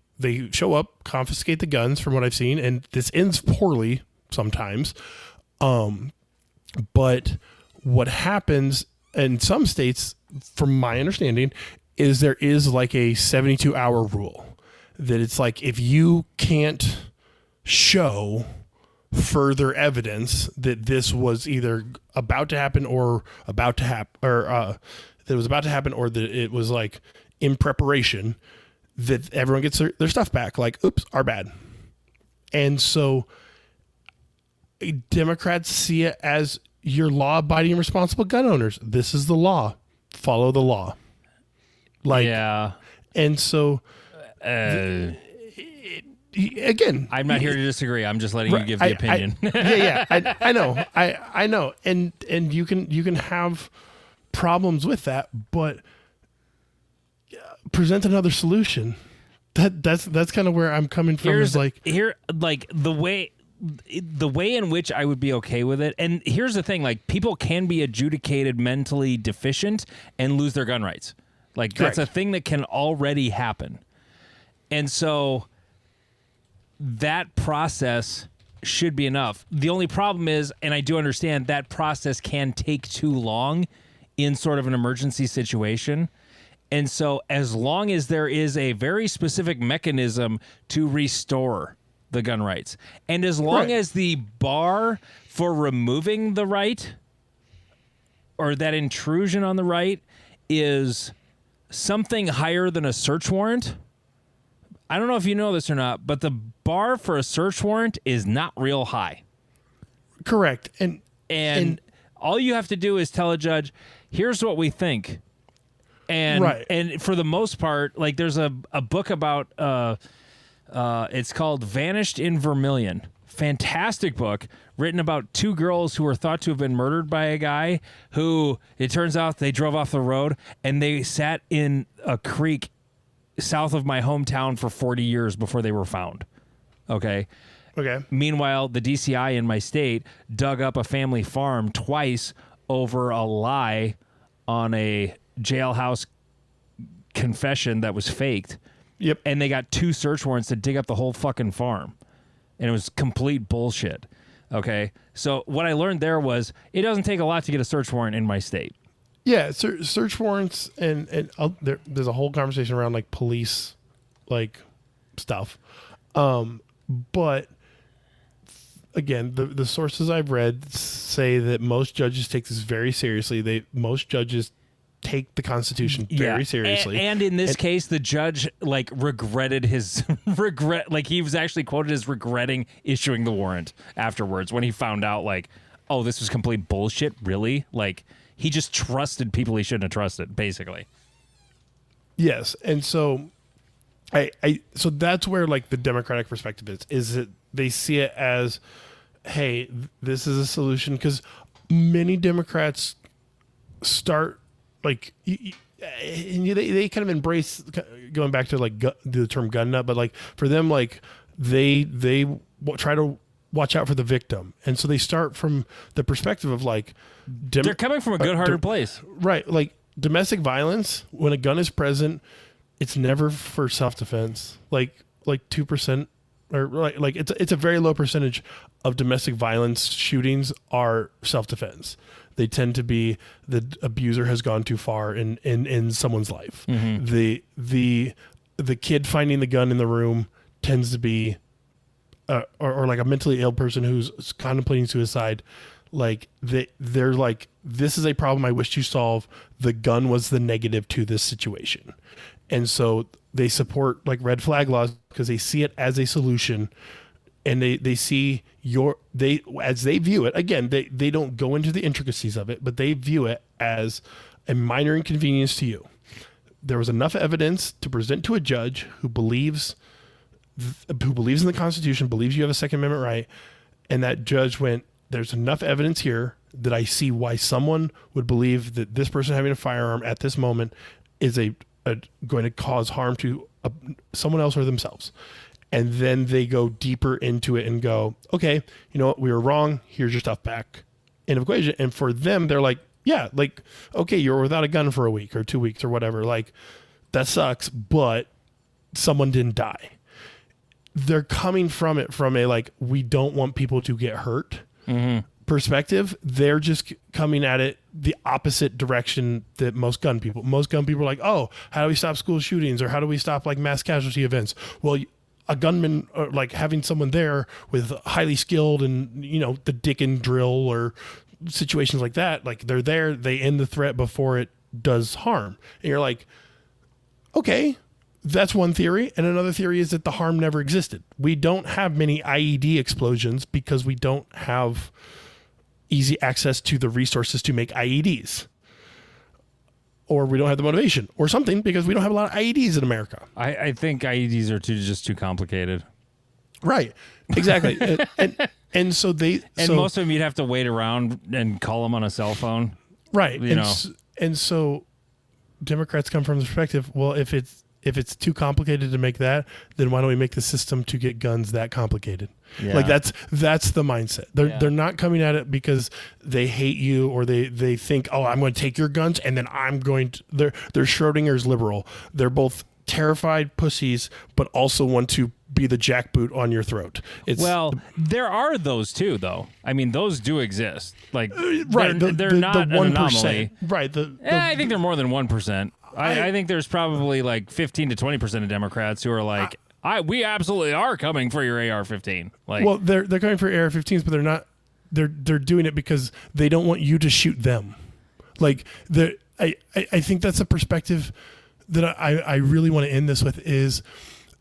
show up, confiscate the guns from what I've seen, and this ends poorly sometimes. But what happens in some states, from my understanding, is there is like a 72-hour rule that it's like if you can't show further evidence that this was either about to happen or about to happen, or that it was about to happen, or that it was like in preparation, that everyone gets their stuff back. Like, oops, our bad. And so Democrats see it as you're law-abiding, responsible gun owners. This is the law. Follow the law. Like, and so again, I'm not here to disagree. I'm just letting you give the opinion. I know. I know. And you can have problems with that, but present another solution. That's kind of where I'm coming from. The way in which I would be okay with it. And here's the thing, like people can be adjudicated mentally deficient and lose their gun rights. Like that's a thing that can already happen. And so that process should be enough. The only problem is, and I do understand that process can take too long in sort of an emergency situation. And so as long as there is a very specific mechanism to restore the gun rights, and as long as the bar for removing the right or that intrusion on the right is something higher than a search warrant. I don't know if you know this or not, but the bar for a search warrant is not real high. Correct. And all you have to do is tell a judge, here's what we think. And for the most part, like there's a book about it's called Vanished in Vermilion. Fantastic book written about two girls who were thought to have been murdered by a guy who, it turns out, they drove off the road and they sat in a creek south of my hometown for 40 years before they were found. Okay. Meanwhile, the DCI in my state dug up a family farm twice over a lie on a jailhouse confession that was faked. Yep. And they got 2 search warrants to dig up the whole fucking farm. And it was complete bullshit. Okay. So what I learned there was it doesn't take a lot to get a search warrant in my state. Yeah. Search warrants and there's a whole conversation around like police, like stuff. But again, the sources I've read say that most judges take this very seriously. Most judges take the Constitution very seriously. And in this case, the judge like regretted his like he was actually quoted as regretting issuing the warrant afterwards when he found out like, oh, this was complete bullshit. Really? Like he just trusted people he shouldn't have trusted, basically. Yes. And so so that's where like the Democratic perspective is that they see it as, hey, this is a solution, because many Democrats start like they kind of embrace going back to like the term gun nut, but like for them, like they try to watch out for the victim, and so they start from the perspective of like they're coming from a good-hearted place, right? Like domestic violence, when a gun is present, it's never for self-defense. Like 2%, or like it's a very low percentage of domestic violence shootings are self-defense. They tend to be the abuser has gone too far in someone's life. Mm-hmm. The kid finding the gun in the room tends to be or like a mentally ill person who's contemplating suicide. like they're like, this is a problem I wish to solve. The gun was the negative to this situation. And so they support like red flag laws because they see it as a solution, and they see as they view it. Again, they don't go into the intricacies of it, but they view it as a minor inconvenience to you. There was enough evidence to present to a judge who believes in the Constitution, believes you have a Second Amendment right, and that judge went, there's enough evidence here that I see why someone would believe that this person having a firearm at this moment is going to cause harm to someone else or themselves. And then they go deeper into it and go, okay, you know what, we were wrong. Here's your stuff back. End of equation. And for them, they're like, yeah, like, okay, you're without a gun for a week or 2 weeks or whatever. Like, that sucks, but someone didn't die. They're coming from it from a, like, we don't want people to get hurt perspective. They're just coming at it the opposite direction that most gun people are like, oh, how do we stop school shootings, or how do we stop like mass casualty events? Well, a gunman, or like having someone there with highly skilled and, you know, the dick and drill or situations like that, like they're there, they end the threat before it does harm. And you're like, okay, that's one theory. And another theory is that the harm never existed. We don't have many IED explosions because we don't have easy access to the resources to make IEDs, or we don't have the motivation or something, because we don't have a lot of IEDs in America. I think IEDs are just too complicated. Right. Exactly. and so most of them you'd have to wait around and call them on a cell phone. Right. You know. And so Democrats come from the perspective, well, if it's too complicated to make that, then why don't we make the system to get guns that complicated? Yeah. Like that's the mindset. They're not coming at it because they hate you, or they think, oh, I'm going to take your guns and then I'm going to. They're Schrodinger's liberal. They're both terrified pussies, but also want to be the jackboot on your throat. There are those too, though. I mean, those do exist. Like, right? They're not an 1%. anomaly. Right. I think they're more than 1%. I think there's probably like 15 to 20% of Democrats who are like, we absolutely are coming for your AR-15. Like, well, they're coming for AR-15s, but they're not. They're doing it because they don't want you to shoot them. Like, I think that's a perspective that I really want to end this with is,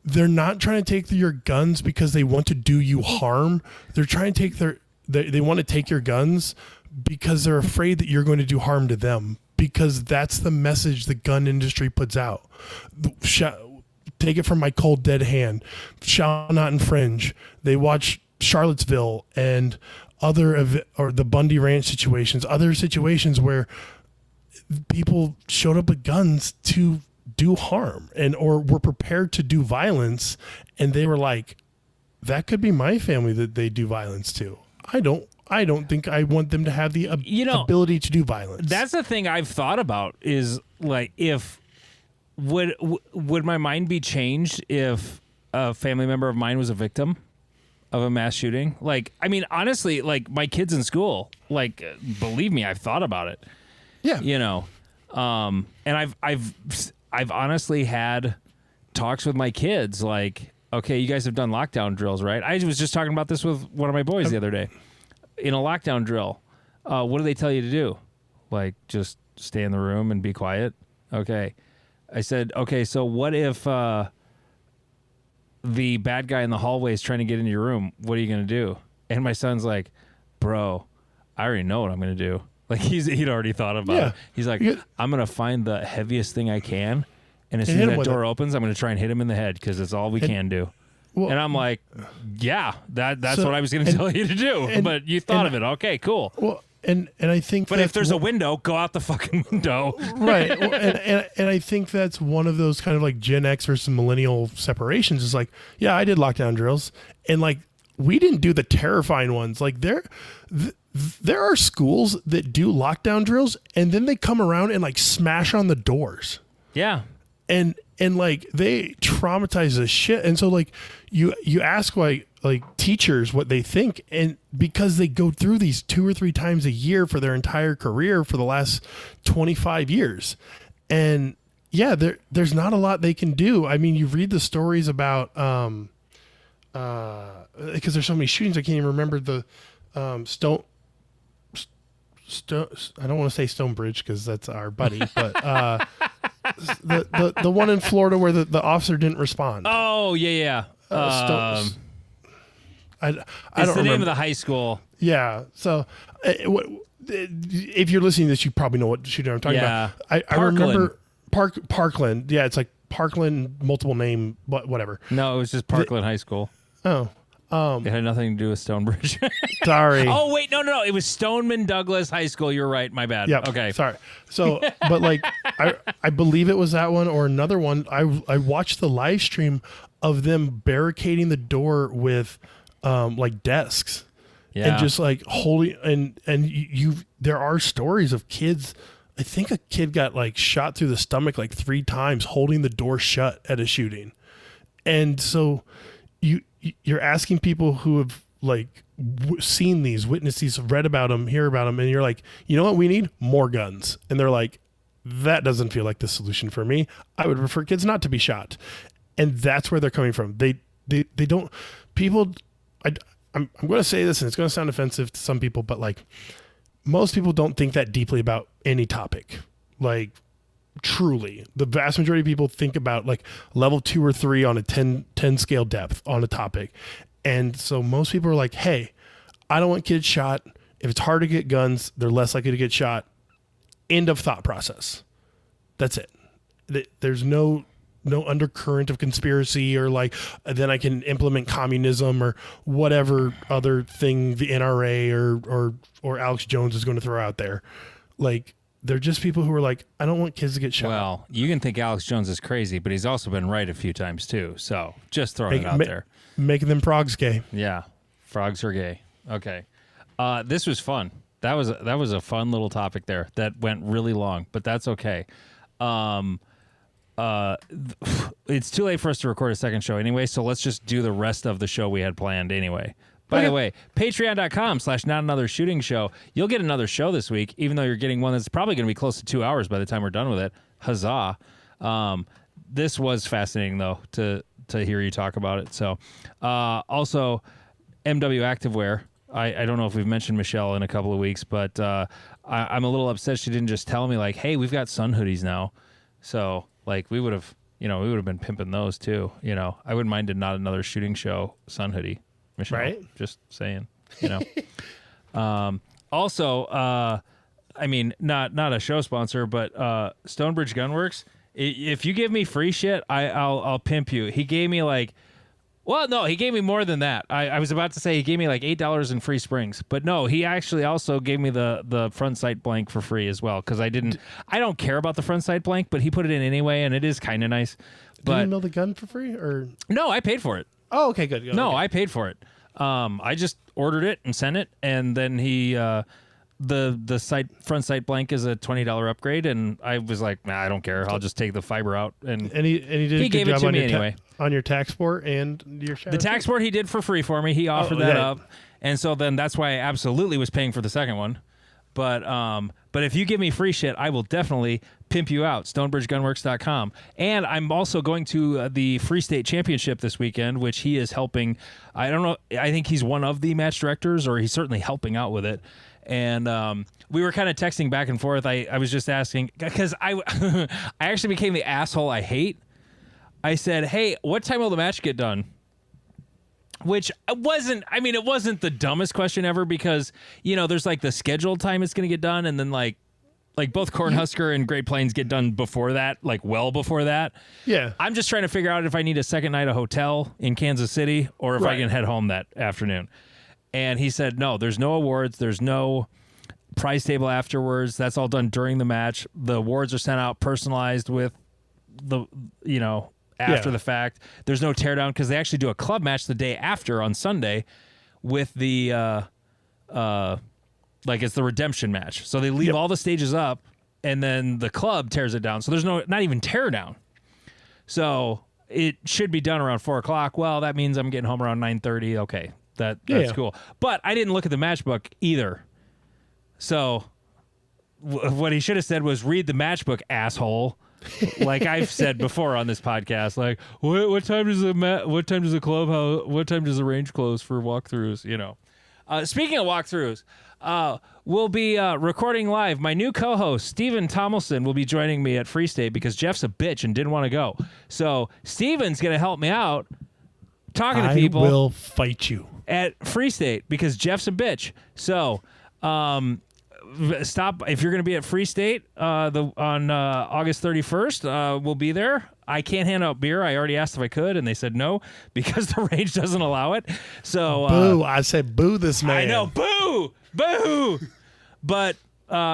they're not trying to take your guns because they want to do you harm. They're trying to take they want to take your guns because they're afraid that you're going to do harm to them, because that's the message the gun industry puts out. Take it from my cold dead hand. Shall not infringe. They watch Charlottesville and or the Bundy Ranch situations, other situations where people showed up with guns to do harm or were prepared to do violence, and they were like, that could be my family that they do violence to. I don't think I want them to have the ability to do violence. That's the thing I've thought about is, like, if would my mind be changed if a family member of mine was a victim of a mass shooting? Like, I mean, honestly, like, my kids in school, like, believe me, I've thought about it. Yeah. You know, and I've honestly had talks with my kids, like, okay, you guys have done lockdown drills, right? I was just talking about this with one of my boys the other day. In a lockdown drill, what do they tell you to do? Like, just stay in the room and be quiet? Okay. I said, okay, so what if the bad guy in the hallway is trying to get into your room? What are you going to do? And my son's like, bro, I already know what I'm going to do. Like, he'd already thought about it. He's like, I'm going to find the heaviest thing I can, and as soon as that door opens, I'm going to try and hit him in the head, because it's all we can do. Well, and I'm like, yeah, that's what I was going to tell you to do. But you thought of it. Okay, cool. Well, and I think, but if there's a window, go out the fucking window. Right. Well, and I think that's one of those kind of like Gen X versus millennial separations. Is like, yeah, I did lockdown drills, and like, we didn't do the terrifying ones. Like, there are schools that do lockdown drills, and then they come around and like smash on the doors. Yeah. And like, they traumatize the shit. And so like, you ask like teachers what they think, and because they go through these 2 or 3 times a year for their entire career for the last 25 years. And yeah, there's not a lot they can do. I mean, you read the stories about, because there's so many shootings, I can't even remember the I don't want to say Stonebridge because that's our buddy, but the one in Florida where the officer didn't respond. Oh yeah. I It's don't the name remember. of the high school. Yeah. So if you're listening to this, you probably know what shooting I'm talking Yeah. about. I Parkland. remember Parkland. Yeah, it's like Parkland, multiple name, whatever. No, it was just Parkland High School. Oh, It had nothing to do with Stonebridge. sorry. Oh wait, no. It was Stoneman Douglas High School. You're right. My bad. Yeah. Okay. Sorry. So, but like, I believe it was that one or another one. I watched the live stream of them barricading the door with, like desks. Yeah. And just like holding and there are stories of kids. I think a kid got like shot through the stomach like 3 times holding the door shut at a shooting. And so you're asking people who have like seen these, witnessed these, read about them, hear about them, and you're like, you know what, we need more guns. And they're like, that doesn't feel like the solution for me. I would prefer kids not to be shot. And that's where they're coming from. They don't, people, I'm going to say this and it's going to sound offensive to some people, but like most people don't think that deeply about any topic. Like truly, the vast majority of people think about like level 2 or 3 on a 10 scale depth on a topic. And so most people are like, hey, I don't want kids shot. If it's hard to get guns, they're less likely to get shot. End of thought process. That's it. There's no undercurrent of conspiracy or like then I can implement communism or whatever other thing the NRA or Alex Jones is going to throw out there. Like they're just people who are like, I don't want kids to get shot. Well, you can think Alex Jones is crazy, but he's also been right a few times too. So just throwing it out there. Making them frogs gay. Yeah, frogs are gay. Okay, this was fun. That was a fun little topic there that went really long, but that's okay. It's too late for us to record a second show anyway, so let's just do the rest of the show we had planned anyway. By the way, patreon.com/notanothershootingshow. You'll get another show this week, even though you're getting one that's probably going to be close to 2 hours by the time we're done with it. Huzzah. This was fascinating, though, to hear you talk about it. So, also, MW Activewear. I don't know if we've mentioned Michelle in a couple of weeks, but I'm a little upset she didn't just tell me, like, hey, we've got sun hoodies now. So, like, we would have been pimping those, too. You know, I wouldn't mind not another shooting show sun hoodie. Michelle, right? Just saying, you know. Also, I mean, not a show sponsor, but Stonebridge Gunworks. If you give me free shit, I'll pimp you. He gave me he gave me more than that. I was about to say he gave me like $8 in free springs, but no, he actually also gave me the front sight blank for free as well because I don't care about the front sight blank, but he put it in anyway, and it is kind of nice. But did you mail the gun for free or no? I paid for it. Oh, okay, good. No, okay. I paid for it. I just ordered it and sent it, and then he the front sight blank is a $20 upgrade, and I was like, nah, I don't care. I'll just take the fiber out, and he did a good gave it job to on me your anyway. On your tax port and your The tax port he did for free for me. He offered that yeah. up, and so then that's why I absolutely was paying for the second one. But if you give me free shit, I will definitely pimp you out. StonebridgeGunworks.com. And I'm also going to the Free State Championship this weekend, which he is helping. I don't know. I think he's one of the match directors, or he's certainly helping out with it. And we were kind of texting back and forth. I was just asking because I I actually became the asshole I hate. I said, hey, what time will the match get done? Which it wasn't the dumbest question ever because, you know, there's like the scheduled time it's going to get done. And then like both Cornhusker and Great Plains get done before that, like well before that. Yeah. I'm just trying to figure out if I need a second night of hotel in Kansas City or if I can head home that afternoon. And he said, no, there's no awards. There's no prize table afterwards. That's all done during the match. The awards are sent out personalized with the, you know, after the fact. There's no teardown because they actually do a club match the day after on Sunday with the like it's the redemption match. So they leave all the stages up and then the club tears it down. So there's not even teardown. So it should be done around 4:00. Well, that means I'm getting home around 9:30. Okay, that's cool. But I didn't look at the match book either. So what he should have said was read the match book, asshole. Like I've said before on this podcast, like what time does the range close for walkthroughs? You know, Speaking of walkthroughs, we'll be recording live. My new co-host, Steven Tomlinson, will be joining me at Free State because Jeff's a bitch and didn't want to go. So Steven's going to help me out talking to people. I will fight you. At Free State because Jeff's a bitch. So stop. If you're going to be at Free State on August 31st, we'll be there. I can't hand out beer. I already asked if I could, and they said no because the range doesn't allow it. So boo! I said boo this man. I know, boo. But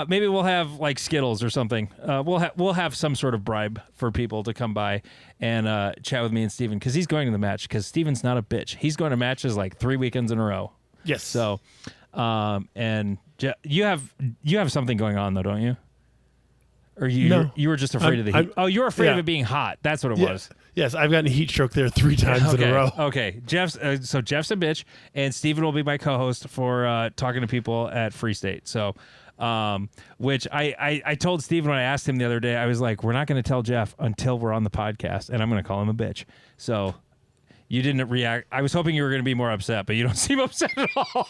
maybe we'll have like Skittles or something. We'll have some sort of bribe for people to come by and chat with me and Steven because he's going to the match because Steven's not a bitch. He's going to matches like 3 weekends in a row. Yes. So, and you have something going on though, don't you? Or you were just afraid of the heat? You were afraid of it being hot. That's what it was. Yes, I've gotten a heat stroke there 3 times in a row. Okay, Jeff's a bitch, and Steven will be my co-host for talking to people at Free State. So, which I told Steven when I asked him the other day, I was like, we're not going to tell Jeff until we're on the podcast, and I'm going to call him a bitch. So you didn't react. I was hoping you were going to be more upset, but you don't seem upset at all.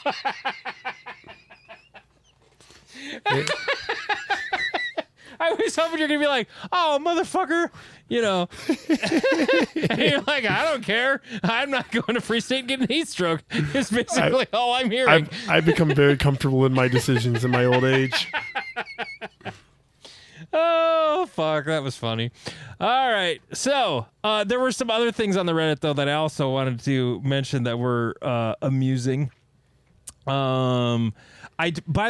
I was hoping you're going to be like, oh, motherfucker, you know. And you're like, I don't care. I'm not going to Free State and getting a heat stroke. It's basically all I'm hearing. I've become very comfortable in my decisions in my old age. Oh, fuck. That was funny. All right. So there were some other things on the Reddit, though, that I also wanted to mention that were amusing. By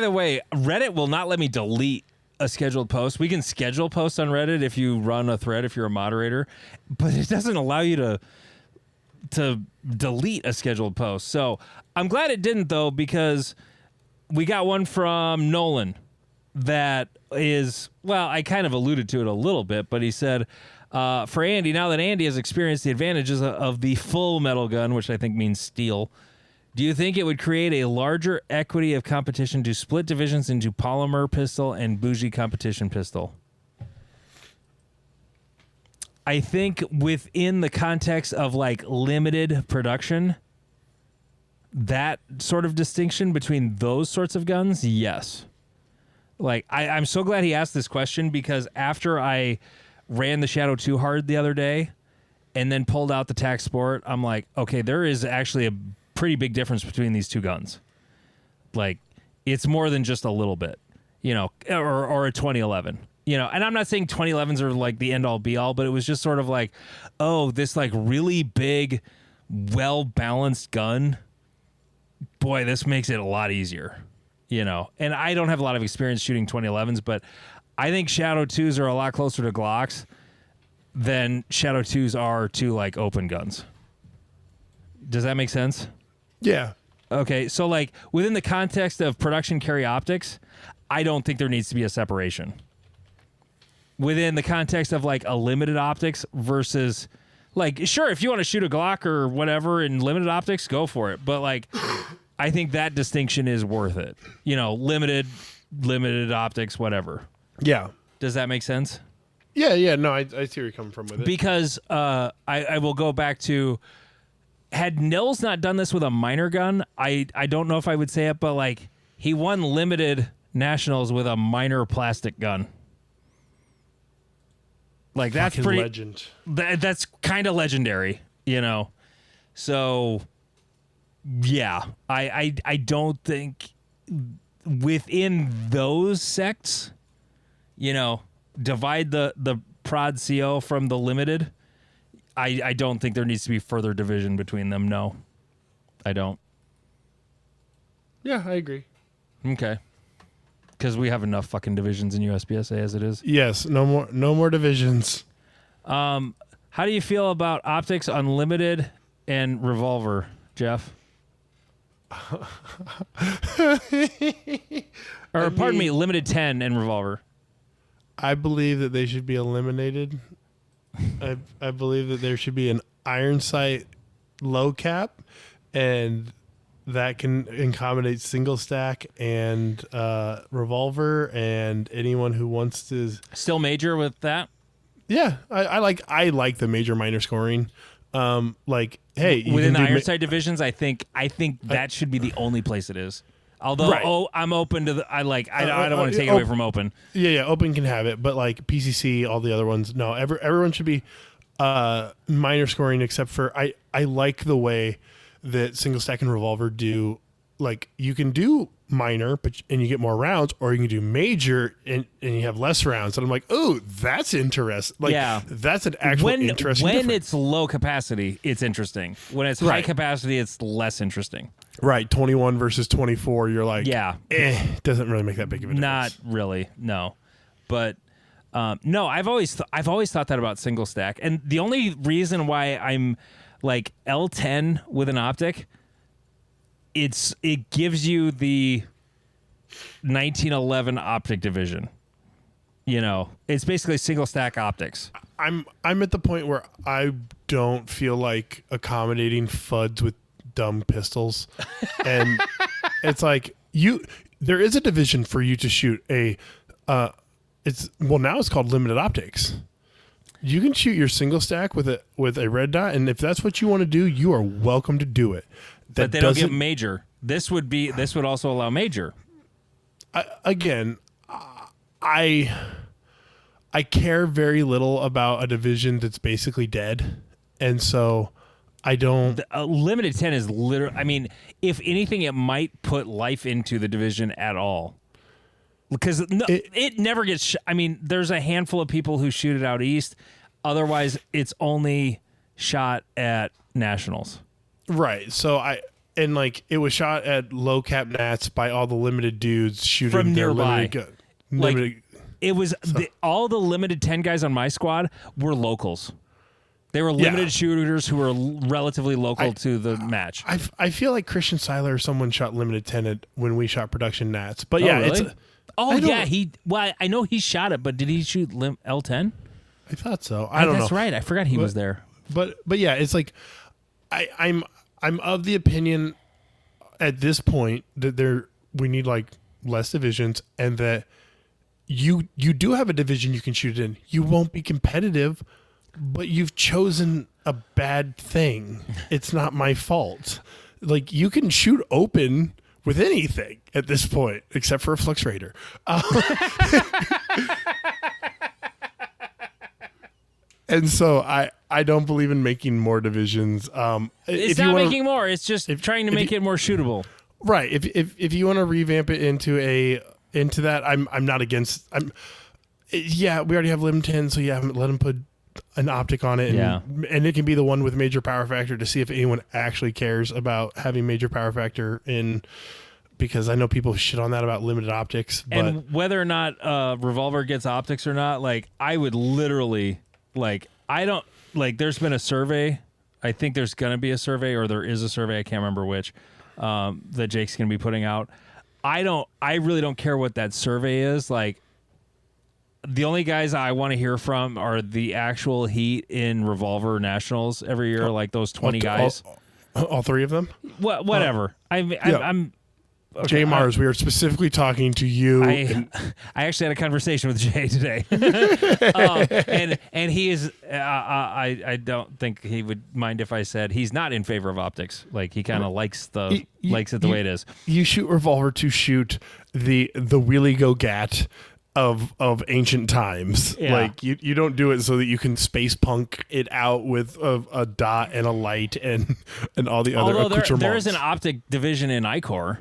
the way, Reddit will not let me delete a scheduled post. We can schedule posts on Reddit if you run a thread, if you're a moderator, but it doesn't allow you to delete a scheduled post. So I'm glad it didn't, though, because we got one from Nolan that is, well, I kind of alluded to it a little bit, but he said, for Andy, now that Andy has experienced the advantages of the full metal gun, which I think means steel, do you think it would create a larger equity of competition to split divisions into polymer pistol and bougie competition pistol? I think within the context of like limited production, that sort of distinction between those sorts of guns, yes. Like, I'm so glad he asked this question because after I ran the Shadow 2 hard the other day and then pulled out the TAC Sport, I'm like, okay, there is actually a pretty big difference between these two guns. Like, it's more than just a little bit, you know, or a 2011, you know. And I'm not saying 2011s are like the end all be all, but it was just sort of like, oh, this like really big, well balanced gun. Boy, this makes it a lot easier, you know. And I don't have a lot of experience shooting 2011s, but I think Shadow 2s are a lot closer to Glocks than Shadow 2s are to like open guns. Does that make sense? Yeah. Okay, so like within the context of production carry optics, I don't think there needs to be a separation. Within the context of like a limited optics versus like, sure, if you want to shoot a Glock or whatever in limited optics, go for it. But like, I think that distinction is worth it. You know, limited optics, whatever. Yeah. Does that make sense? Yeah. No, I see where you're coming from with it. Because I will go back to, had Nils not done this with a minor gun, I don't know if I would say it, but like he won limited nationals with a minor plastic gun. Like that's fucking pretty legend. That's kind of legendary, you know. So yeah, I don't think within those sects, you know, divide the prod CO from the limited. I don't think there needs to be further division between them. No, I don't. Yeah, I agree. Okay. Because we have enough fucking divisions in USPSA as it is. Yes, no more divisions. How do you feel about optics unlimited and revolver, Jeff? Pardon me, limited 10 and revolver. I believe that they should be eliminated. I believe that there should be an iron sight low cap, and that can accommodate single stack and revolver, and anyone who wants to still major with that. Yeah, I like the major minor scoring. Like, hey, you within the can do Ironside divisions, I think that should be the only place it is. Although, Right. I'm open to I don't want to take it away from open. Yeah, open can have it, but like PCC, all the other ones, no. Everyone should be minor scoring, except for I like the way that single stack and revolver do. Like, you can do minor, and you get more rounds, or you can do major and you have less rounds. And I'm like, oh, that's interesting. Like, Yeah. that's an actual interesting when difference. it's low capacity, it's interesting. When it's high Right. capacity, it's less interesting. Right, 21 versus 24, you're like, Yeah. Doesn't really make that big of a difference. Not really, no. But no, I've always thought that about single stack, and the only reason why I'm like L10 with an optic, it gives you the 1911 optic division. You know, it's basically single stack optics. I'm at the point where I don't feel like accommodating FUDs with dumb pistols, and it's like there is a division for you to shoot a now it's called limited optics. You can shoot your single stack with a red dot, and if that's what you want to do, you are welcome to do it. But they don't give major. This would also allow major. I care very little about a division that's basically dead, and so I don't. Limited 10 is literally. I mean, if anything, it might put life into the division at all. Because it never gets. I mean, there's a handful of people who shoot it out east. Otherwise, it's only shot at nationals. Right. So it was shot at low cap nats by all the limited dudes shooting From their nearby. limited. It was all the limited 10 guys on my squad were locals. They were limited shooters who were relatively local to the match. I feel like Christian Seiler or someone shot limited 10 when we shot production nats. But Really? I know he shot it, but did he shoot L10? I thought so. I don't know. That's right. I forgot he was there. But yeah, it's like I'm of the opinion at this point that we need like less divisions, and that you do have a division you can shoot it in. You won't be competitive, but you've chosen a bad thing. It's not my fault. Like, you can shoot open with anything at this point, except for a Flux Raider. And so I don't believe in making more divisions. It's not making more. It's just trying to make it more shootable. Right. If you want to revamp it into that, I'm not against. We already have Lim 10, so let them put an optic on it, and it can be the one with major power factor to see if anyone actually cares about having major power factor in. Because I know people shit on that about limited optics, but and whether or not Revolver gets optics or not, like, I would literally, like, I don't, like, there's been a survey. I think there's going to be a survey, or there is a survey. I can't remember which, that Jake's going to be putting out. I really don't care what that survey is. Like, the only guys I want to hear from are the actual heat in Revolver Nationals every year, like those 20 guys. All three of them? Whatever. I'm okay, Jay Mars, we are specifically talking to you. I actually had a conversation with Jay today, and he is. I don't think he would mind if I said he's not in favor of optics. Like, he kind of likes it the way it is. You shoot Revolver to shoot the wheelie go gat of ancient times. Yeah. Like, you don't do it so that you can space punk it out with a dot and a light and all the other accoutrements. There is an optic division in ICOR.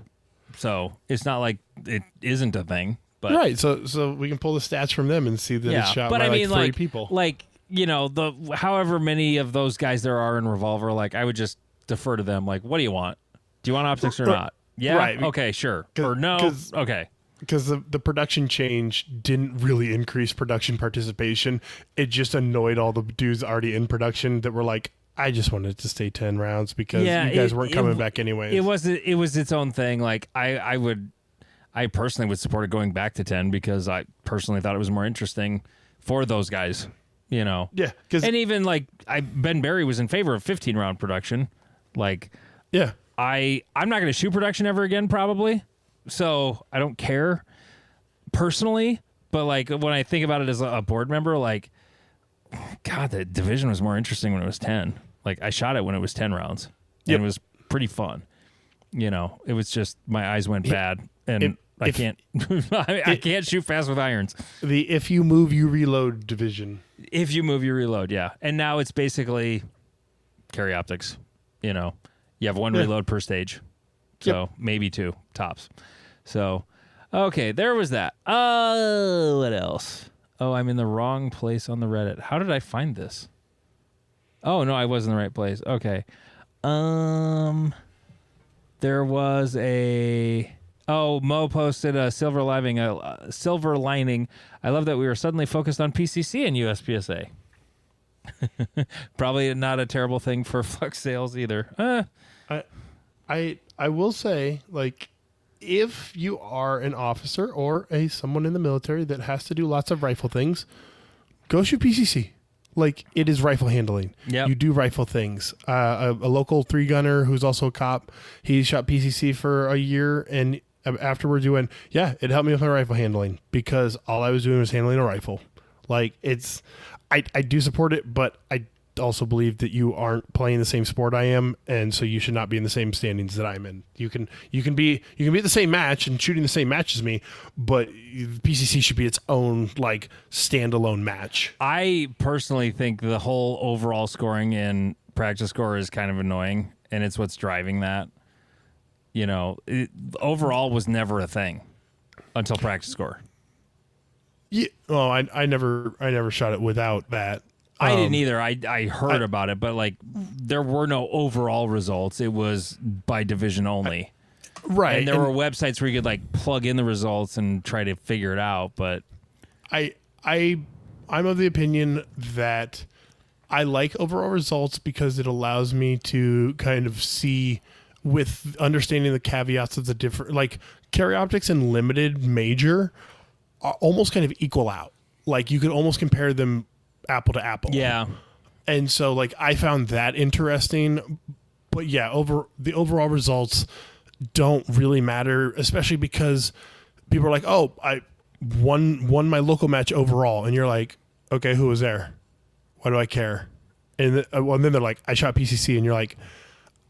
So it's not like it isn't a thing, but right. So we can pull the stats from them and see that it's shot by like 3 people. Like, you know, however many of those guys there are in Revolver, like, I would just defer to them. Like, what do you want? Do you want optics or not? Yeah. Right. Okay. Sure. Or no. Okay. Because the production change didn't really increase production participation. It just annoyed all the dudes already in production that were like, I just wanted to stay 10 rounds because you guys weren't coming back anyways. It was its own thing. Like, I personally would support it going back to 10 because I personally thought it was more interesting for those guys, you know? Yeah. And even like Ben Barry was in favor of 15 round production. Like, yeah, I'm not going to shoot production ever again, probably. So I don't care personally, but like, when I think about it as a board member, like, God, the division was more interesting when it was 10. Like I shot it when it was 10 rounds. Yep. And it was pretty fun. You know, it was just my eyes went bad, and I can't I can't shoot fast with irons. The if you move you reload division. If you move, you reload, yeah. And now it's basically carry optics. You know, you have one reload per stage, so maybe 2 tops. So, okay, there was that. What else? Oh, I'm in the wrong place on the Reddit. How did I find this? Oh no, I was in the right place. Okay. There was Mo posted a silver lining. I love that we were suddenly focused on PCC and USPSA. Probably not a terrible thing for Flux sales either. I will say, like, if you are an officer or someone in the military that has to do lots of rifle things, go shoot PCC. Like, it is rifle handling. Yep. You do rifle things. A local 3-gunner who's also a cop, he shot PCC for a year, and afterwards he went, yeah, it helped me with my rifle handling because all I was doing was handling a rifle. Like, I do support it, but I also believe that you aren't playing the same sport I am, and so you should not be in the same standings that I'm in. You can be at the same match and shooting the same match as me, but PCC should be its own like standalone match. I personally think the whole overall scoring in practice score is kind of annoying, and it's what's driving that. You know, overall was never a thing until practice score. Yeah. Well, I never shot it without that. I didn't either. I heard about it, but like there were no overall results. It was by division only. Right. And there were websites where you could like plug in the results and try to figure it out, but I'm of the opinion that I like overall results because it allows me to kind of see with understanding the caveats of the different, like carry optics and limited major are almost kind of equal out. Like you could almost compare them apple to apple. yeah. And so like I found that interesting, but yeah, the overall results don't really matter, especially because people are like, "Oh, I won my local match overall." And you're like, "Okay, who was there? Why do I care?" And then they're like, "I shot PCC." And you're like,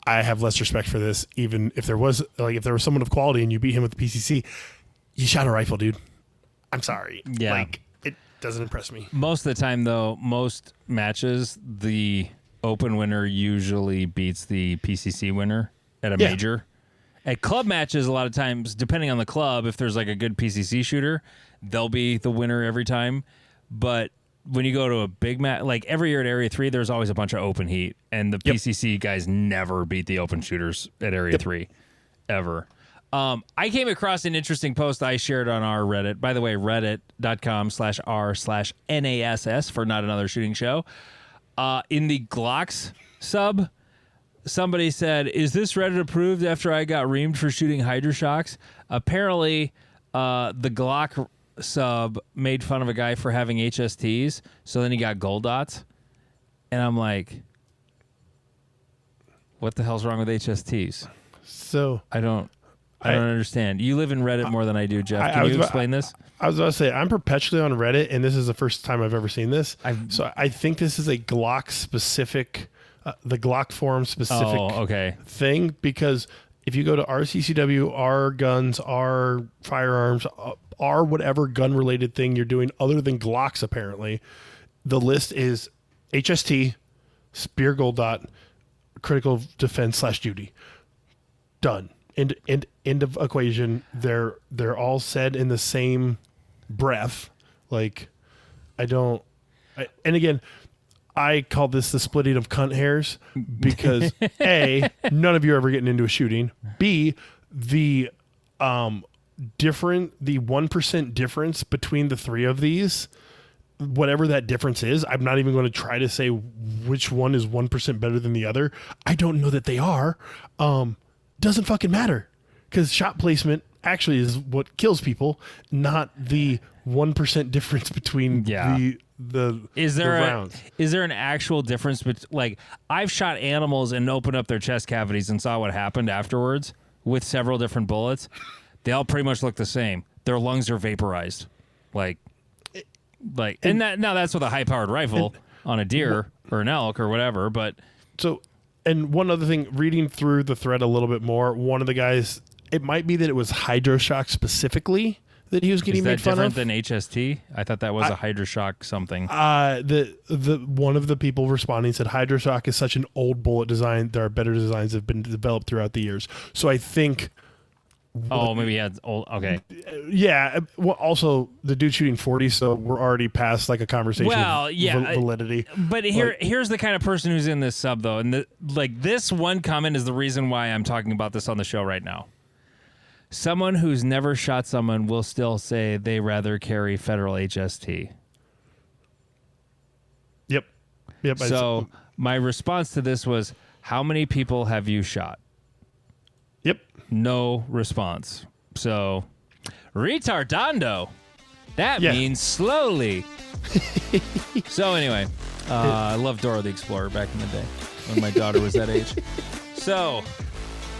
"I have less respect for this even if there was someone of quality and you beat him with the PCC, you shot a rifle, dude. I'm sorry." Yeah. Like doesn't impress me. Most of the time, though, most matches, the open winner usually beats the PCC winner at a major. At club matches, a lot of times, depending on the club, if there's like a good PCC shooter, they'll be the winner every time. But when you go to a big match, like every year at Area 3, there's always a bunch of open heat. And the PCC guys never beat the open shooters at Area 3, ever. I came across an interesting post I shared on our Reddit. By the way, reddit.com/r/NASS for Not Another Shooting Show. In the Glocks sub, somebody said, "Is this Reddit approved after I got reamed for shooting Hydroshocks?" Apparently, the Glock sub made fun of a guy for having HSTs, so then he got gold dots. And I'm like, what the hell's wrong with HSTs? So I don't understand. You live in Reddit more than I do, Jeff. Can you explain this? I was about to say, I'm perpetually on Reddit, and this is the first time I've ever seen this. So I think this is a Glock specific, the Glock forum specific thing, because if you go to RCCW, R guns, R firearms, R whatever gun related thing you're doing other than Glocks, apparently, the list is HST, Spear Gold Dot, Critical Defense / Duty. Done. End of equation. They're all said in the same breath. Like, and again, I call this the splitting of cunt hairs because A, none of you are ever getting into a shooting. B, the 1% difference between the three of these, whatever that difference is, I'm not even going to try to say which one is 1% better than the other. I don't know that they are. Doesn't fucking matter, because shot placement actually is what kills people, not the 1% difference between the rounds. Is there an actual difference like I've shot animals and opened up their chest cavities and saw what happened afterwards with several different bullets. They all pretty much look the same. Their lungs are vaporized. And that's with a high powered rifle on a deer or an elk or whatever, but So, and one other thing, reading through the thread a little bit more, one of the guys, it might be that it was Hydroshock specifically that he was getting made fun of. Is that different than HST? I thought that was a Hydroshock something. The one of the people responding said Hydroshock is such an old bullet design. There are better designs that have been developed throughout the years. So I think. Oh, maybe he had old. Okay. Yeah. Well, also, the dude shooting 40, so we're already past like a conversation. Well, yeah, validity. But here's the kind of person who's in this sub though, and this one comment is the reason why I'm talking about this on the show right now. Someone who's never shot someone will still say they rather carry federal HST. Yep. So my response to this was, how many people have you shot? Yep. No response. So, retardando. That means slowly. So anyway, I loved Dora the Explorer back in the day when my daughter was that age. So,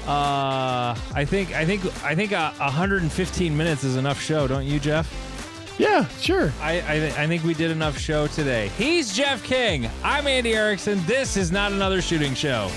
I think 115 minutes is enough show, don't you, Jeff? Yeah, sure. I think we did enough show today. He's Jeff King. I'm Andy Erickson. This is Not Another Shooting Show.